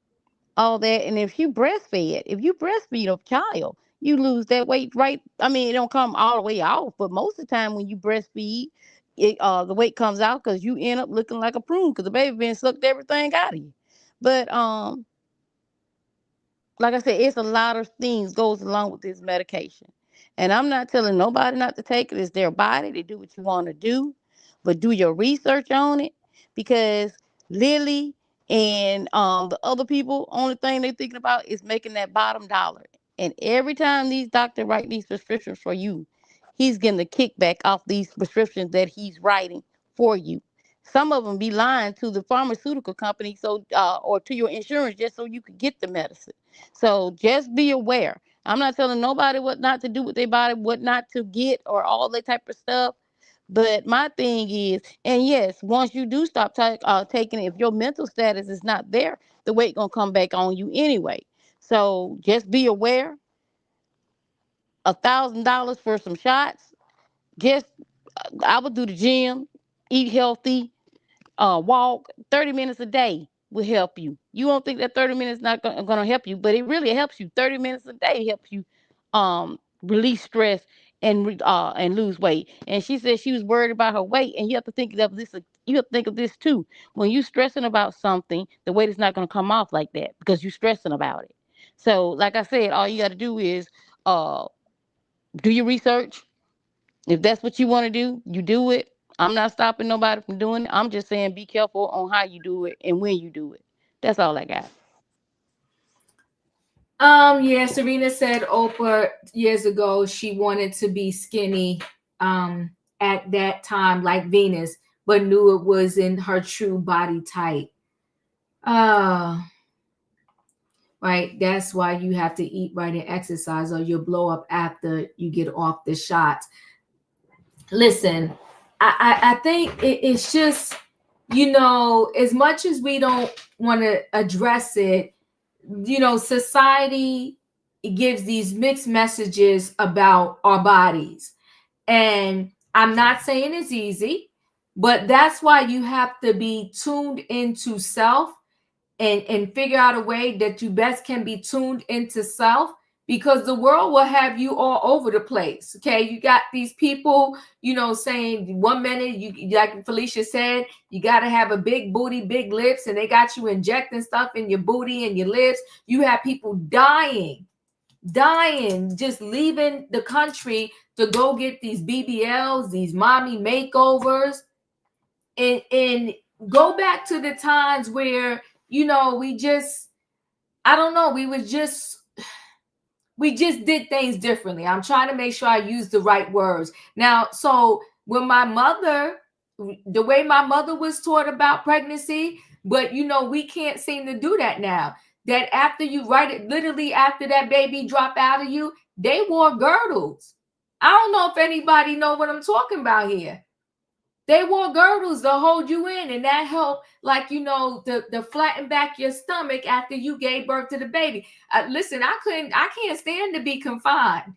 all that, and if you breastfeed a child, you lose that weight, right? I mean, it don't come all the way off, but most of the time when you breastfeed, the weight comes out because you end up looking like a prune because the baby been sucked everything out of you. But like I said, it's a lot of things goes along with this medication. And I'm not telling nobody not to take it. It's their body. They do what you want to do. But do your research on it, because Lily and the other people, only thing they're thinking about is making that bottom dollar. And every time these doctors write these prescriptions for you, he's getting the kickback off these prescriptions that he's writing for you. Some of them be lying to the pharmaceutical company, so or to your insurance, just so you could get the medicine. So just be aware. I'm not telling nobody what not to do with their body, what not to get, or all that type of stuff. But my thing is, and yes, once you do stop taking it, if your mental status is not there, the weight gonna come back on you anyway. So just be aware. $1,000 for some shots. Just I would do the gym, eat healthy, walk 30 minutes a day will help you. You won't think that 30 minutes not going to help you, but it really helps you. 30 minutes a day helps you release stress and lose weight. And she said she was worried about her weight, and you have to think of this. You have to think of this too. When you're stressing about something, the weight is not going to come off like that because you're stressing about it. So, like I said, all you got to do is do your research. If that's what you want to do, you do it. I'm not stopping nobody from doing it. I'm just saying be careful on how you do it and when you do it. That's all I got. Yeah, Serena said Oprah years ago she wanted to be skinny at that time, like Venus, but knew it wasn't her true body type. Right. That's why you have to eat right and exercise, or you'll blow up after you get off the shots. Listen, I think it's just, as much as we don't want to address it, society gives these mixed messages about our bodies. And I'm not saying it's easy, but that's why you have to be tuned into self and figure out a way that you best can be tuned into self, because the world will have you all over the place. Okay. You got these people, saying 1 minute, you like Felicia said, you got to have a big booty, big lips, and they got you injecting stuff in your booty and your lips. You have people dying, just leaving the country to go get these BBLs, these mommy makeovers, and go back to the times where, we just did things differently. I'm trying to make sure I use the right words. Now, so when the way my mother was taught about pregnancy, but we can't seem to do that now. That after you literally after that baby dropped out of you, they wore girdles. I don't know if anybody know what I'm talking about here. They wore girdles to hold you in, and that helped, to flatten back your stomach after you gave birth to the baby. Listen, I can't stand to be confined.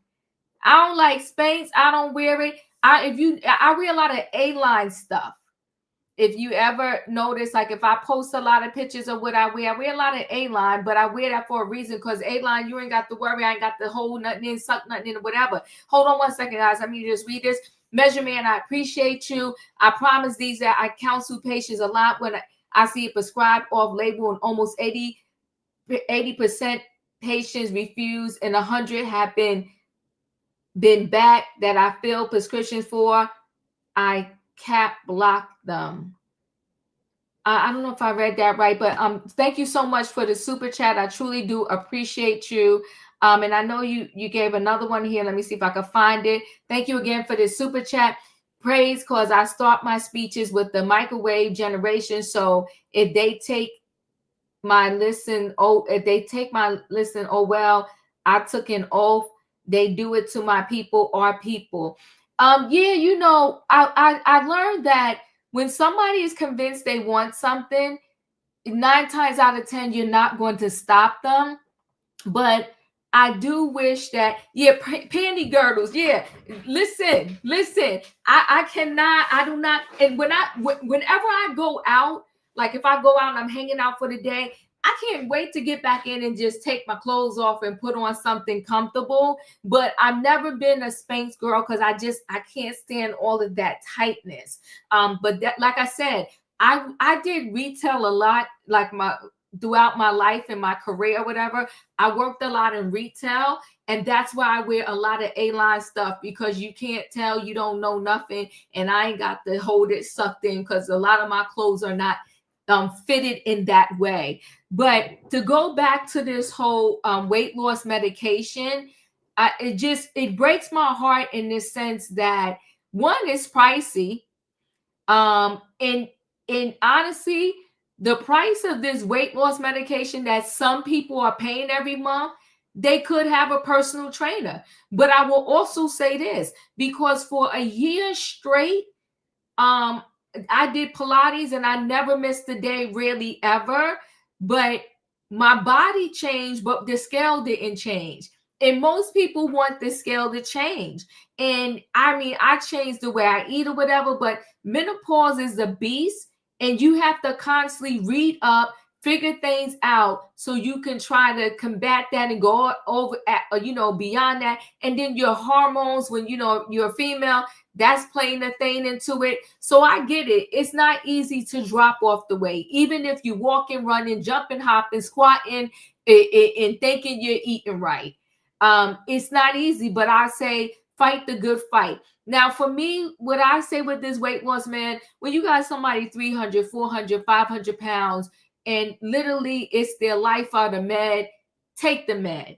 I don't like Spanx. I don't wear it. I wear a lot of A-line stuff. If you ever notice, like if I post a lot of pictures of what I wear a lot of A-line, but I wear that for a reason, because A-line, you ain't got to worry. I ain't got to hold nothing in, suck nothing in, or whatever. Hold on one second, guys. Let me just read this. Measure Man, I appreciate you. I promise these that I counsel patients a lot when I see it prescribed off label, and almost 80% patients refuse, and 100 have been back that I fill prescriptions for. I cap block them. I don't know if I read that right, but thank you so much for the super chat. I truly do appreciate you. And I know you gave another one here. Let me see if I can find it. Thank you again for this super chat. Praise, because I start my speeches with the microwave generation. So if they take my listen, oh well, I took an oath. They do it to my people, our people. Yeah, you know, I learned that when somebody is convinced they want something, 9 times out of 10, you're not going to stop them. But I do wish that, panty girdles. Yeah, listen. I do not. And whenever I go out, like if I go out and I'm hanging out for the day, I can't wait to get back in and just take my clothes off and put on something comfortable. But I've never been a Spanx girl because I can't stand all of that tightness. But that, like I said, I did retail a lot, like throughout my life and my career, whatever. I worked a lot in retail, and that's why I wear a lot of A-line stuff, because you can't tell, you don't know nothing, and I ain't got to hold it sucked in because a lot of my clothes are not fitted in that way. But to go back to this whole weight loss medication, it breaks my heart in this sense that, one, it's pricey, and honestly, the price of this weight loss medication that some people are paying every month, they could have a personal trainer. But I will also say this, because for a year straight, I did Pilates and I never missed a day, really ever. But my body changed, but the scale didn't change. And most people want the scale to change. And I mean, I changed the way I eat or whatever, but menopause is a beast. And you have to constantly read up, figure things out so you can try to combat that and go over, beyond that. And then your hormones, when, you're a female, that's playing a thing into it. So I get it. It's not easy to drop off the weight. Even if you walking, running, jumping, hopping, squatting, and thinking you're eating right. It's not easy, but I say fight the good fight. Now, for me, what I say with this weight loss, man, when you got somebody 300, 400, 500 pounds, and literally it's their life out of med, take the med,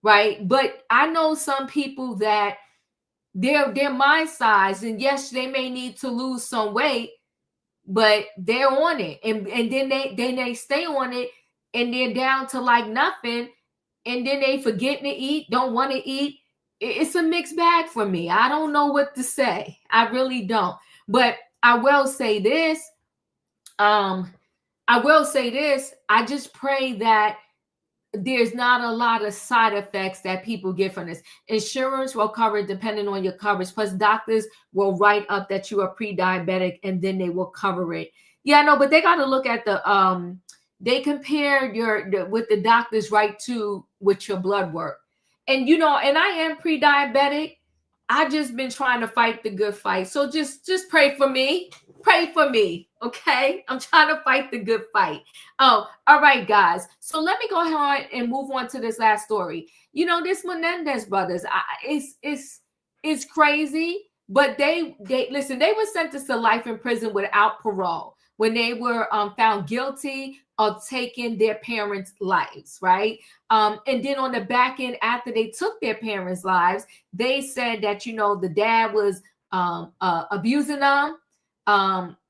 right? But I know some people that they're my size, and yes, they may need to lose some weight, but they're on it, and then they stay on it, and they're down to like nothing, and then they forgetting to eat, don't want to eat. It's a mixed bag for me. I don't know what to say. I really don't. But I will say this. I just pray that there's not a lot of side effects that people get from this. Insurance will cover it depending on your coverage. Plus, doctors will write up that you are pre-diabetic, and then they will cover it. Yeah, no, but they got to look at the they compare what the doctors write to with your blood work. And and I am pre-diabetic. I just been trying to fight the good fight. So just pray for me. Pray for me. Okay. I'm trying to fight the good fight. Oh, all right, guys. So let me go ahead and move on to this last story. This Menendez brothers, it's crazy, but they listen, they were sentenced to life in prison without parole when they were found guilty of taking their parents' lives, right? And then on the back end, after they took their parents' lives, they said that, the dad was abusing them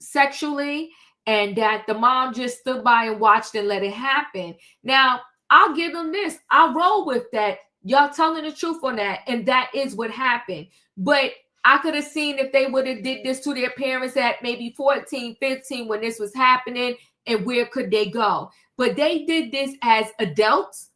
sexually, and that the mom just stood by and watched and let it happen. Now, I'll give them this. I'll roll with that. Y'all telling the truth on that, and that is what happened. But I could have seen if they would have did this to their parents at maybe 14, 15 when this was happening, and where could they go? But they did this as adults.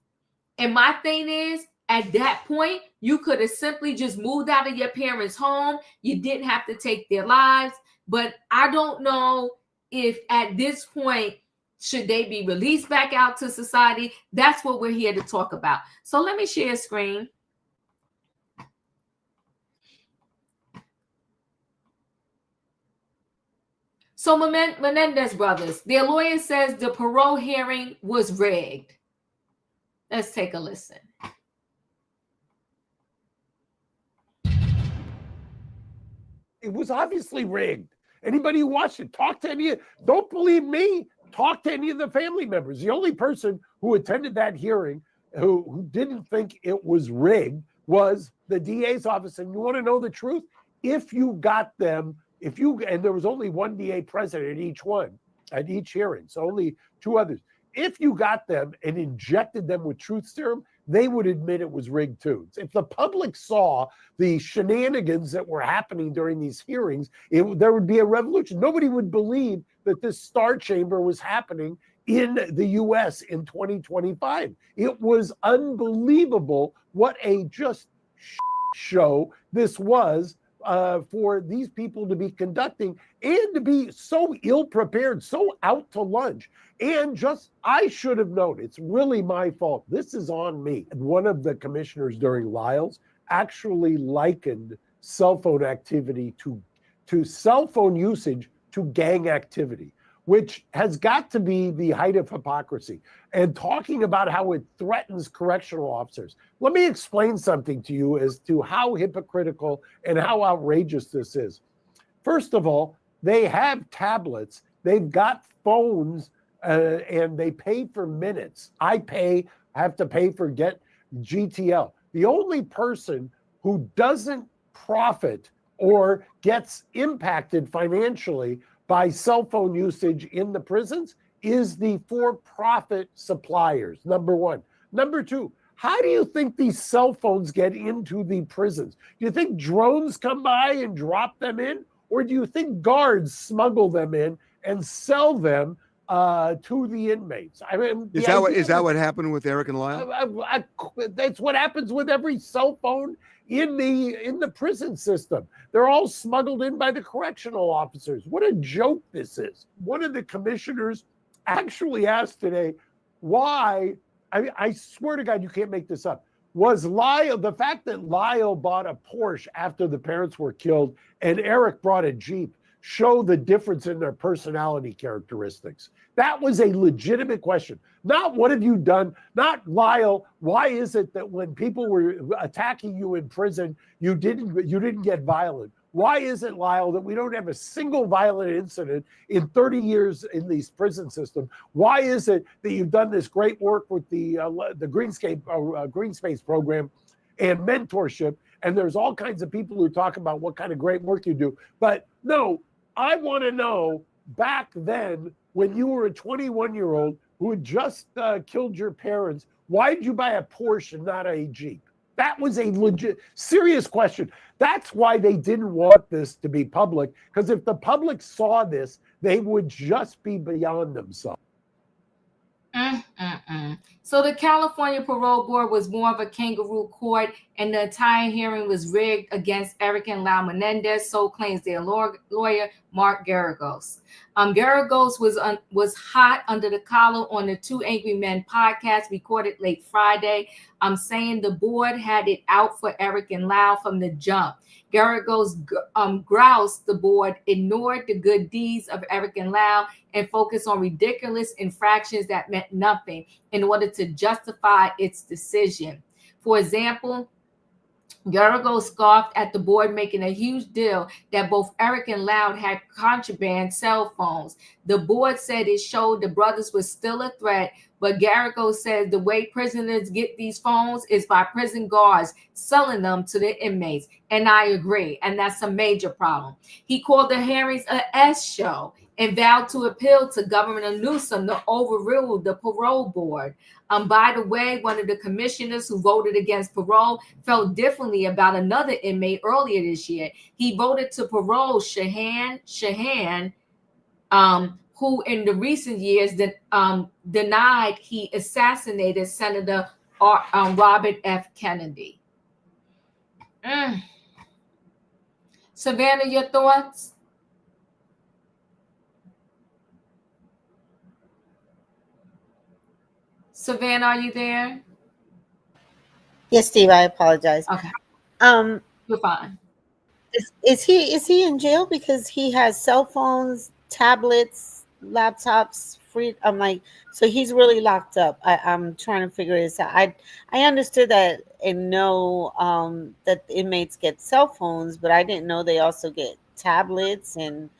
And my thing is, at that point, you could have simply just moved out of your parents' home. You didn't have to take their lives. But I don't know if at this point, should they be released back out to society? That's what we're here to talk about. So let me share a screen. So Menendez brothers, their lawyer says the parole hearing was rigged. Let's take a listen. It was obviously rigged. Anybody who watched it, talk to any, don't believe me, talk to any of the family members. The only person who attended that hearing who didn't think it was rigged was the DA's office. And you want to know the truth? If you got them, and there was only one DA present at each hearing, so only two others. If you got them and injected them with truth serum, they would admit it was rigged too. If the public saw the shenanigans that were happening during these hearings, there would be a revolution. Nobody would believe that this star chamber was happening in the US in 2025. It was unbelievable what a just show this was for these people to be conducting and to be so ill-prepared, so out to lunch. And I should have known. It's really my fault. This is on me. One of the commissioners during Lyle's actually likened cell phone activity to cell phone usage to gang activity, which has got to be the height of hypocrisy. And talking about how it threatens correctional officers. Let me explain something to you as to how hypocritical and how outrageous this is. First of all, they have tablets, they've got phones, and they pay for minutes. I have to pay for Get GTL. The only person who doesn't profit or gets impacted financially by cell phone usage in the prisons is the for-profit suppliers, number one. Number two, how do you think these cell phones get into the prisons? Do you think drones come by and drop them in? Or do you think guards smuggle them in and sell them to the inmates? I mean, is that what happened with Erik and Lyle? That's what happens with every cell phone in the prison system. They're all smuggled in by the correctional officers. What a joke this is. One of the commissioners actually asked today why, I swear to God, you can't make this up. Was Lyle, the fact that Lyle bought a Porsche after the parents were killed and Erik brought a Jeep, show the difference in their personality characteristics? That was a legitimate question. Not what have you done, not Lyle, why is it that when people were attacking you in prison, you didn't get violent? Why is it, Lyle, that we don't have a single violent incident in 30 years in these prison system? Why is it that you've done this great work with the Green Space program and mentorship? And there's all kinds of people who talk about what kind of great work you do. But no, I want to know, back then, when you were a 21-year-old who had just killed your parents, why did you buy a Porsche and not a Jeep? That was a legit, serious question. That's why they didn't want this to be public, because if the public saw this, they would just be beyond themselves. So the California Parole Board was more of a kangaroo court, and the entire hearing was rigged against Erik and Lyle Menendez, so claims their lawyer, Mark Garagos. Garagos was hot under the collar on the Two Angry Men podcast recorded late Friday, saying the board had it out for Erik and Lyle from the jump. Garagos groused the board ignored the good deeds of Erik and Lyle and focused on ridiculous infractions that meant nothing in order to justify its decision. For example, Garagos scoffed at the board making a huge deal that both Erik and Lyle had contraband cell phones. The board said it showed the brothers were still a threat, but Garagos said the way prisoners get these phones is by prison guards selling them to the inmates. And I agree, and that's a major problem. He called the hearings a S show and vowed to appeal to Governor Newsom to overrule the parole board. By the way, one of the commissioners who voted against parole felt differently about another inmate earlier this year. He voted to parole Shahan, who in the recent years denied he assassinated Senator Robert F. Kennedy. Savannah, your thoughts? Savannah, are you there? Yes, Steve, I apologize. Okay. You're fine. Is he in jail because he has cell phones tablets, laptops, free. I'm like, so he's really locked up. I'm trying to figure this out. I understood that and know that inmates get cell phones, but I didn't know they also get tablets, and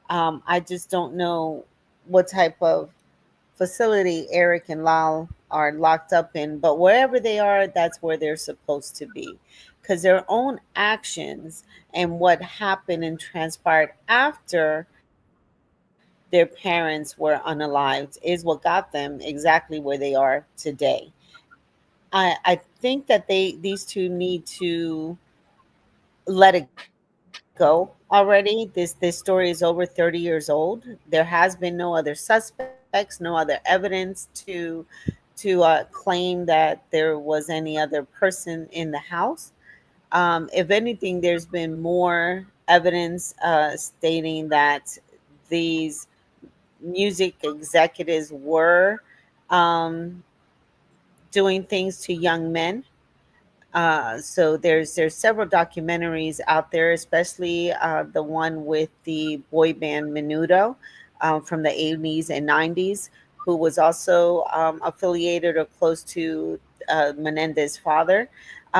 I just don't know what type of facility Erik and Lyle are locked up in. But wherever they are, that's where they're supposed to be, because their own actions and what happened and transpired after their parents were unalived is what got them exactly where they are today. I think that these two need to let it go already. This story is over 30 years old. There has been no other suspects, no other evidence to claim that there was any other person in the house. If anything, there's been more evidence stating that these music executives were um, doing things to young men. So there's several documentaries out there, especially the one with the boy band Menudo from the 80s and 90s, who was also affiliated or close to Menendez's father.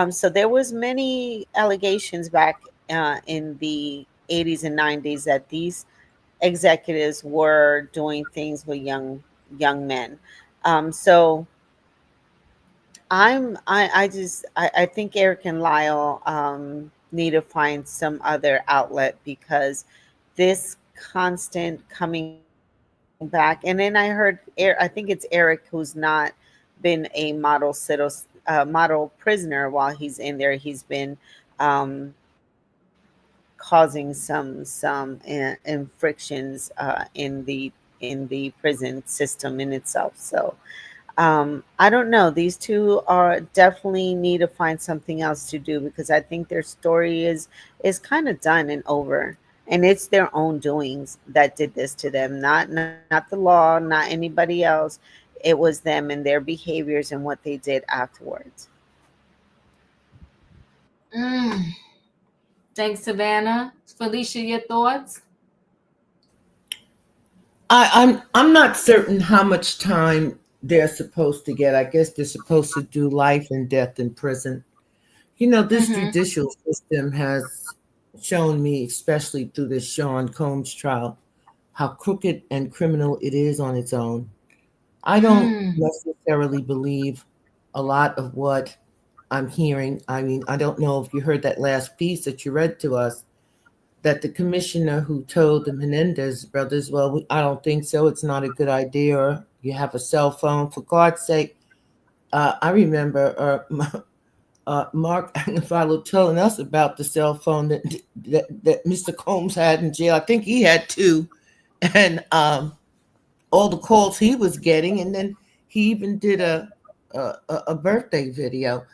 So there was many allegations back in the 80s and 90s that these executives were doing things with young men. So I think Erik and Lyle need to find some other outlet, because this constant coming back. And then I heard I think it's Erik who's not been a model prisoner while he's in there. He's been um, causing some infractions in the prison system in itself. So I don't know. These two are definitely need to find something else to do, because I think their story is kind of done and over, and it's their own doings that did this to them. Not the law, not anybody else. It was them and their behaviors and what they did afterwards. Thanks, Savannah. Felicia, your thoughts? I'm not certain how much time they're supposed to get. I guess they're supposed to do life and death in prison. You know, this judicial system has shown me, especially through this Sean Combs trial, how crooked and criminal it is on its own. I don't necessarily believe a lot of what I'm hearing. I mean, I don't know if you heard that last piece that you read to us, that the commissioner who told the Menendez brothers, well, I don't think so. It's not a good idea. Or you have a cell phone, for God's sake. I remember Mark Angafalo telling us about the cell phone that Mr. Combs had in jail. I think he had two, and all the calls he was getting, and then he even did a birthday video.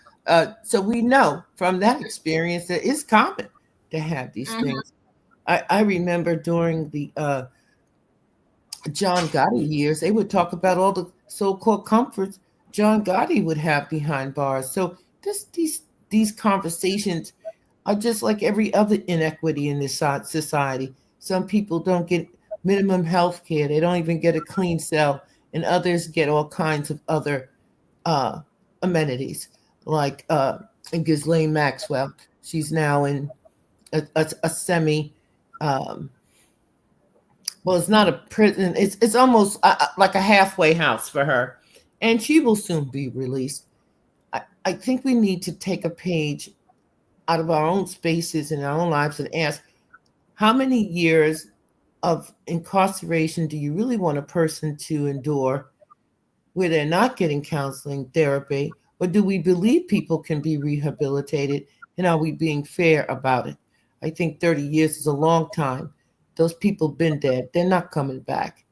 So we know from that experience that it's common to have these things. I remember during the John Gotti years, they would talk about all the so-called comforts John Gotti would have behind bars. So these conversations are just like every other inequity in this society. Some people don't get minimum health care. They don't even get a clean cell, and others get all kinds of other amenities, like Ghislaine Maxwell. She's now in a semi, well, it's not a prison. It's almost like a halfway house for her, and she will soon be released. I think we need to take a page out of our own spaces in our own lives and ask, how many years of incarceration do you really want a person to endure where they're not getting counseling, therapy, or do we believe people can be rehabilitated, and are we being fair about it? I think 30 years is a long time. Those people been dead. They're not coming back.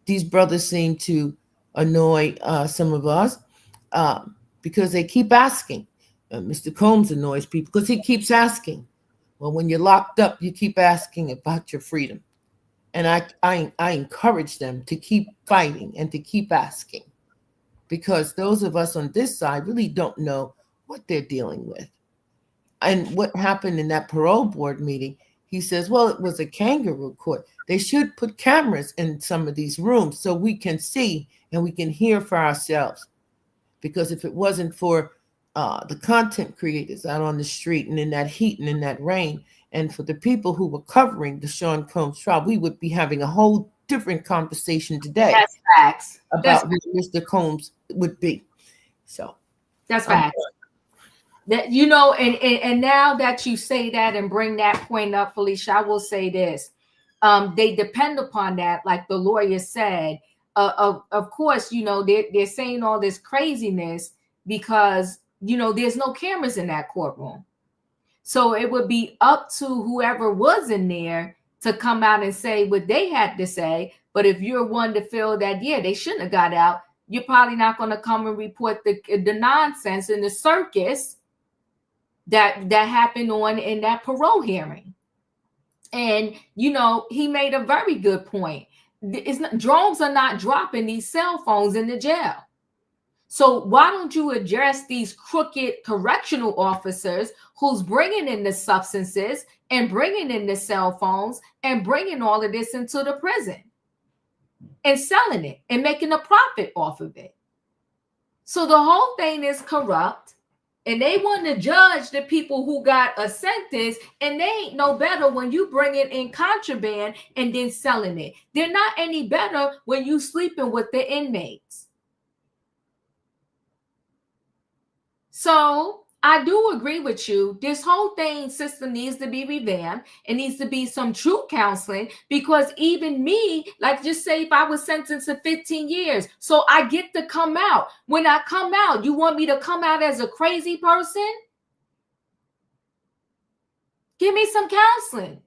These brothers seem to annoy some of us because they keep asking. Mr. Combs annoys people because he keeps asking. Well, when you're locked up, you keep asking about your freedom. And I encourage them to keep fighting and to keep asking, because those of us on this side really don't know what they're dealing with. And what happened in that parole board meeting, He says, well, it was a kangaroo court. They should put cameras in some of these rooms so we can see and we can hear for ourselves. Because if it wasn't for the content creators out on the street and in that heat and in that rain, and for the people who were covering the Sean Combs trial, we would be having a whole different conversation today. That's facts. About who Mr. Combs would be. So that's facts. That, you know, and now that you say that and bring that point up, Felicia, I will say this. They depend upon that, like the lawyer said. Of course, you know, they're saying all this craziness because, you know, there's no cameras in that courtroom. So it would be up to whoever was in there to come out and say what they had to say. But if you're one to feel that, yeah, they shouldn't have got out, you're probably not going to come and report the nonsense and the circus that happened in that parole hearing. And, you know, he made a very good point. Drones are not dropping these cell phones in the jail. So why don't you address these crooked correctional officers who's bringing in the substances and bringing in the cell phones and bringing all of this into the prison and selling it and making a profit off of it? So the whole thing is corrupt. And they want to judge the people who got a sentence, and they ain't no better when you bring it in contraband and then selling it. They're not any better when you sleeping with the inmates. So I do agree with you. This whole system needs to be revamped. It needs to be some true counseling, because even me, like just say if I was sentenced to 15 years, so I get to come out. When I come out, you want me to come out as a crazy person? Give me some counseling.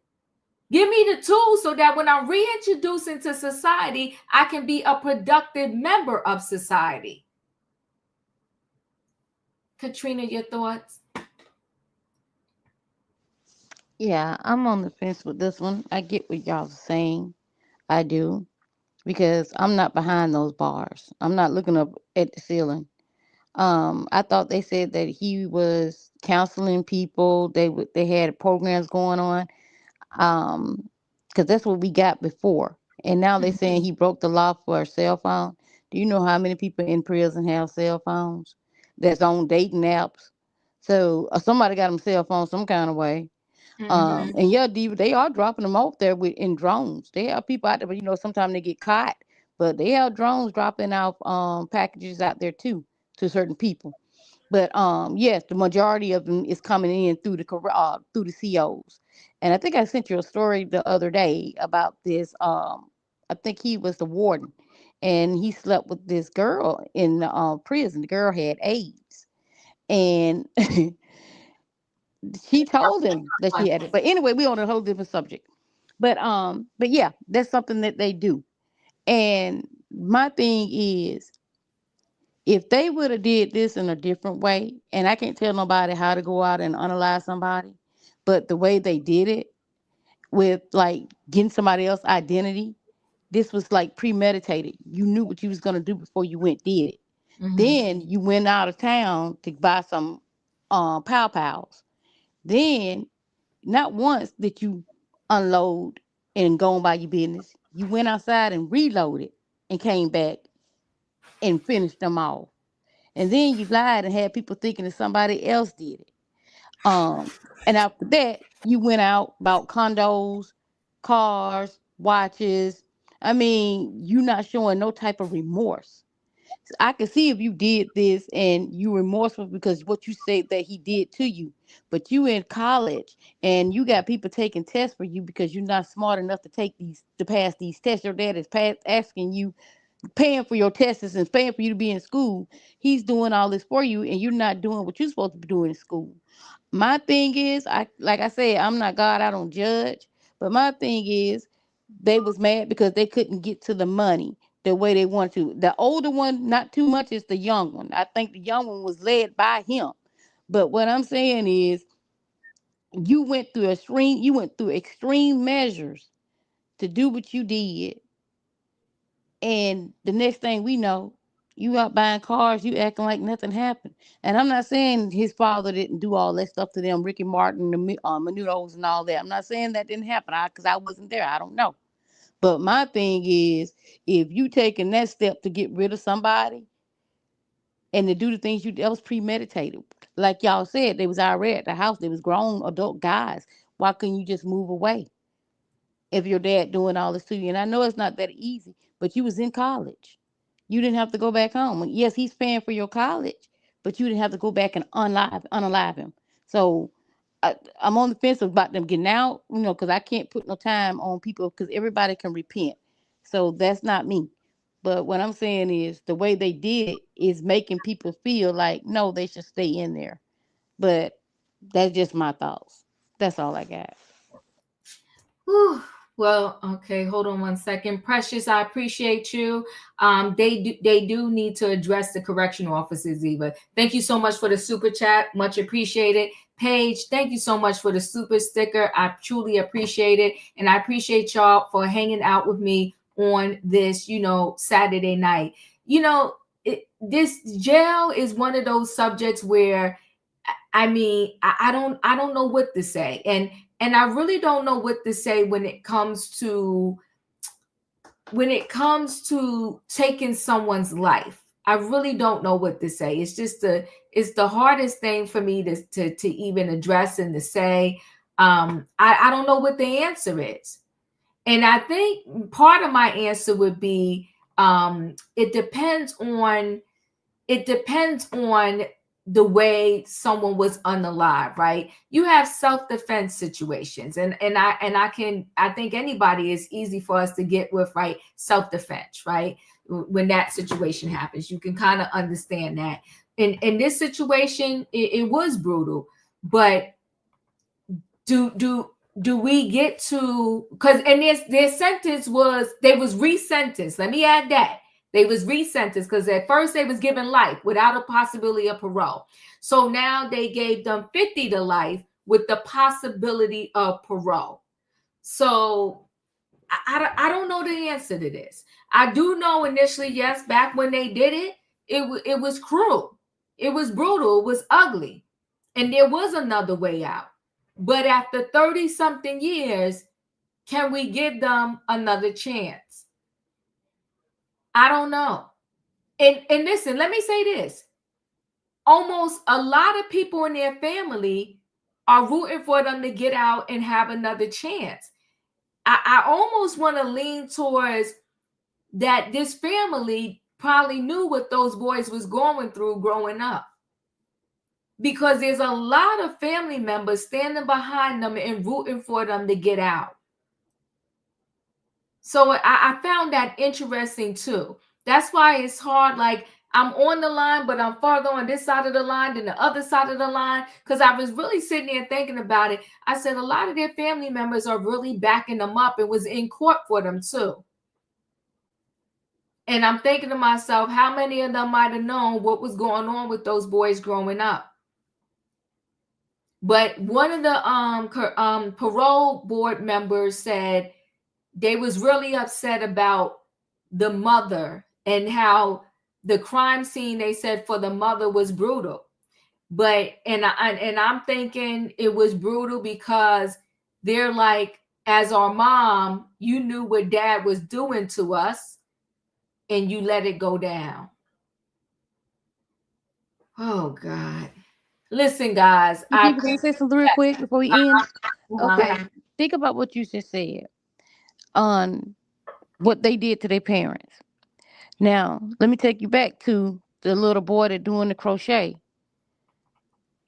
Give me the tools so that when I'm reintroduced into society, I can be a productive member of society. Katrina, your thoughts? Yeah, I'm on the fence with this one. I get what y'all are saying. I do. Because I'm not behind those bars. I'm not looking up at the ceiling. I thought they said that he was counseling people. They had programs going on. Because that's what we got before. And now they're saying he broke the law for a cell phone. Do you know how many people in prison have cell phones that's on dating apps? So somebody got them cell phones some kind of way. And yeah, they are dropping them off there in drones. They have people out there, but you know, sometimes they get caught. But they have drones dropping off packages out there too to certain people. But yes, the majority of them is coming in through the COs. And I think I sent you a story the other day about this. I think he was the warden, and he slept with this girl in the prison. The girl had AIDS, and she told him that she had it. But anyway, we on a whole different subject. But yeah, that's something that they do. And my thing is, if they would have did this in a different way, and I can't tell nobody how to go out and analyze somebody, but the way they did it with like getting somebody else's identity, this was like premeditated. You knew what you was gonna do before you did it. Then you went out of town to buy some pow pows. Then not once did you unload and go on by your business. You went outside and reloaded and came back and finished them off. And then you lied and had people thinking that somebody else did it. And after that, you went out, bought condos, cars, watches. I mean, you not showing no type of remorse. I can see if you did this and you remorseful because what you said that he did to you, but you in college and you got people taking tests for you because you're not smart enough to pass these tests. Your dad is asking you, paying for your tests and paying for you to be in school. He's doing all this for you, and you're not doing what you're supposed to be doing in school. My thing is, like I said, I'm not God. I don't judge. But my thing is, they was mad because they couldn't get to the money the way they wanted to. The older one, not too much, is the young one. I think the young one was led by him. But what I'm saying is, you went through extreme measures to do what you did. And the next thing we know, You out buying cars, you acting like nothing happened. And I'm not saying his father didn't do all that stuff to them, Ricky Martin, the Menudos and all that. I'm not saying that didn't happen because I wasn't there. I don't know. But my thing is, if you taking that step to get rid of somebody and to do the things that was premeditated. Like y'all said, they was already at the house. They was grown adult guys. Why couldn't you just move away if your dad doing all this to you? And I know it's not that easy, but you was in college. You didn't have to go back home. Yes, he's paying for your college, but you didn't have to go back and unalive him. So I'm on the fence about them getting out, because I can't put no time on people because everybody can repent. So that's not me. But what I'm saying is the way they did it is making people feel like, no, they should stay in there. But that's just my thoughts. That's all I got. Whew. Well, okay, hold on one second. Precious, I appreciate you. They do need to address the correctional officers, Eva. Thank you so much for the super chat. Much appreciated. Paige, thank you so much for the super sticker. I truly appreciate it. And I appreciate y'all for hanging out with me on this, Saturday night. This jail is one of those subjects where, I don't know what to say. And I really don't know what to say when it comes to taking someone's life. I really don't know what to say. It's just it's the hardest thing for me to even address and to say. I don't know what the answer is. And I think part of my answer would be it depends on the way someone was unalive, right? You have self-defense situations, and I think anybody is easy for us to get with, right? Self-defense, right? When that situation happens, you can kind of understand that. In this situation, it was brutal, but do we get to, because their sentence was, they was resentenced. Let me add that. They was resentenced because at first they was given life without a possibility of parole. So now they gave them 50 to life with the possibility of parole. So I don't know the answer to this. I do know initially, yes, back when they did it, it was cruel. It was brutal. It was ugly. And there was another way out. But after 30 something years, can we give them another chance? I don't know. And listen, let me say this. Almost a lot of people in their family are rooting for them to get out and have another chance. I almost want to lean towards that this family probably knew what those boys was going through growing up. Because there's a lot of family members standing behind them and rooting for them to get out. So I found that interesting too. That's why it's hard. Like, I'm on the line, but I'm farther on this side of the line than the other side of the line. Because I was really sitting there thinking about it. I said a lot of their family members are really backing them up and was in court for them too. And I'm thinking to myself, how many of them might have known what was going on with those boys growing up? But one of the parole board members said they was really upset about the mother and how the crime scene, they said, for the mother was brutal. But and I'm thinking it was brutal because they're like, as our mom, you knew what dad was doing to us and you let it go down. Oh God. Listen, guys. Can I say something real quick before we end? Okay. Think about what you just said on what they did to their parents. Now, let me take you back to the little boy that doing the crochet.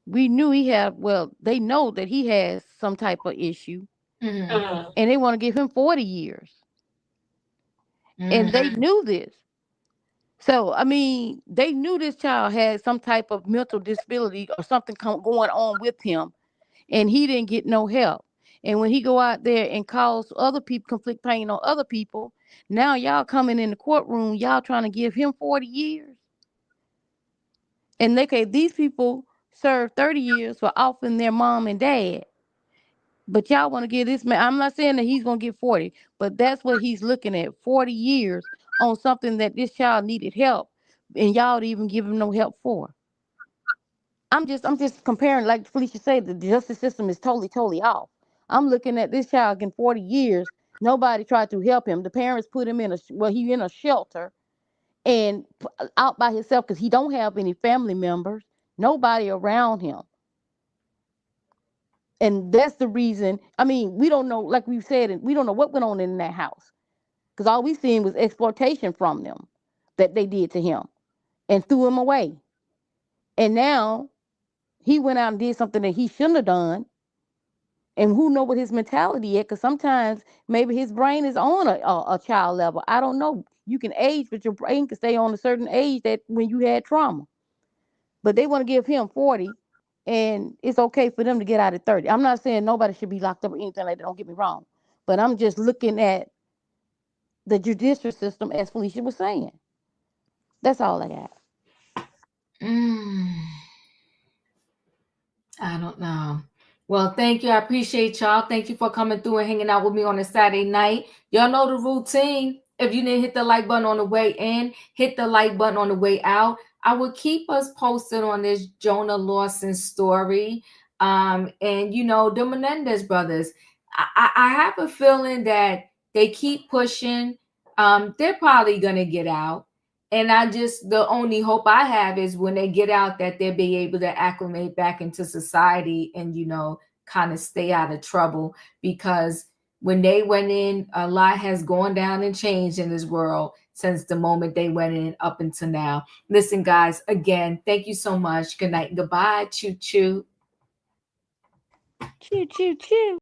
We knew they know that he has some type of issue. Mm-hmm. And they want to give him 40 years. Mm-hmm. And they knew this. So, they knew this child had some type of mental disability or something going on with him, and he didn't get no help. And when he go out there and cause other people conflict pain on other people, now y'all coming in the courtroom, y'all trying to give him 40 years. And these people served 30 years for offing their mom and dad. But y'all want to give this man, I'm not saying that he's going to get 40, but that's what he's looking at, 40 years on something that this child needed help. and y'all didn't even give him no help for. I'm just comparing, like Felicia said, the justice system is totally off. I'm looking at this child in 40 years. Nobody tried to help him. The parents put him in he in a shelter and out by himself because he don't have any family members, nobody around him. And that's the reason. I mean, we don't know, like we've said, we don't know what went on in that house because all we seen was exploitation from them that they did to him and threw him away. And now he went out and did something that he shouldn't have done. And who know what his mentality is? Because sometimes maybe his brain is on a child level. I don't know. You can age, but your brain can stay on a certain age that when you had trauma. But they want to give him 40, and it's okay for them to get out at 30. I'm not saying nobody should be locked up or anything like that. Don't get me wrong. But I'm just looking at the judicial system, as Felicia was saying. That's all I got. I don't know. Well, thank you. I appreciate y'all. Thank you for coming through and hanging out with me on a Saturday night. Y'all know the routine. If you didn't hit the like button on the way in, hit the like button on the way out. I will keep us posted on this Jonah Larson story. And, you know, the Menendez brothers. I have a feeling that they keep pushing. They're probably going to get out. And the only hope I have is when they get out that they'll be able to acclimate back into society and, you know, kind of stay out of trouble. Because when they went in, a lot has gone down and changed in this world since the moment they went in up until now. Listen, guys, again, thank you so much. Good night and goodbye. Choo, choo. Choo, choo, choo.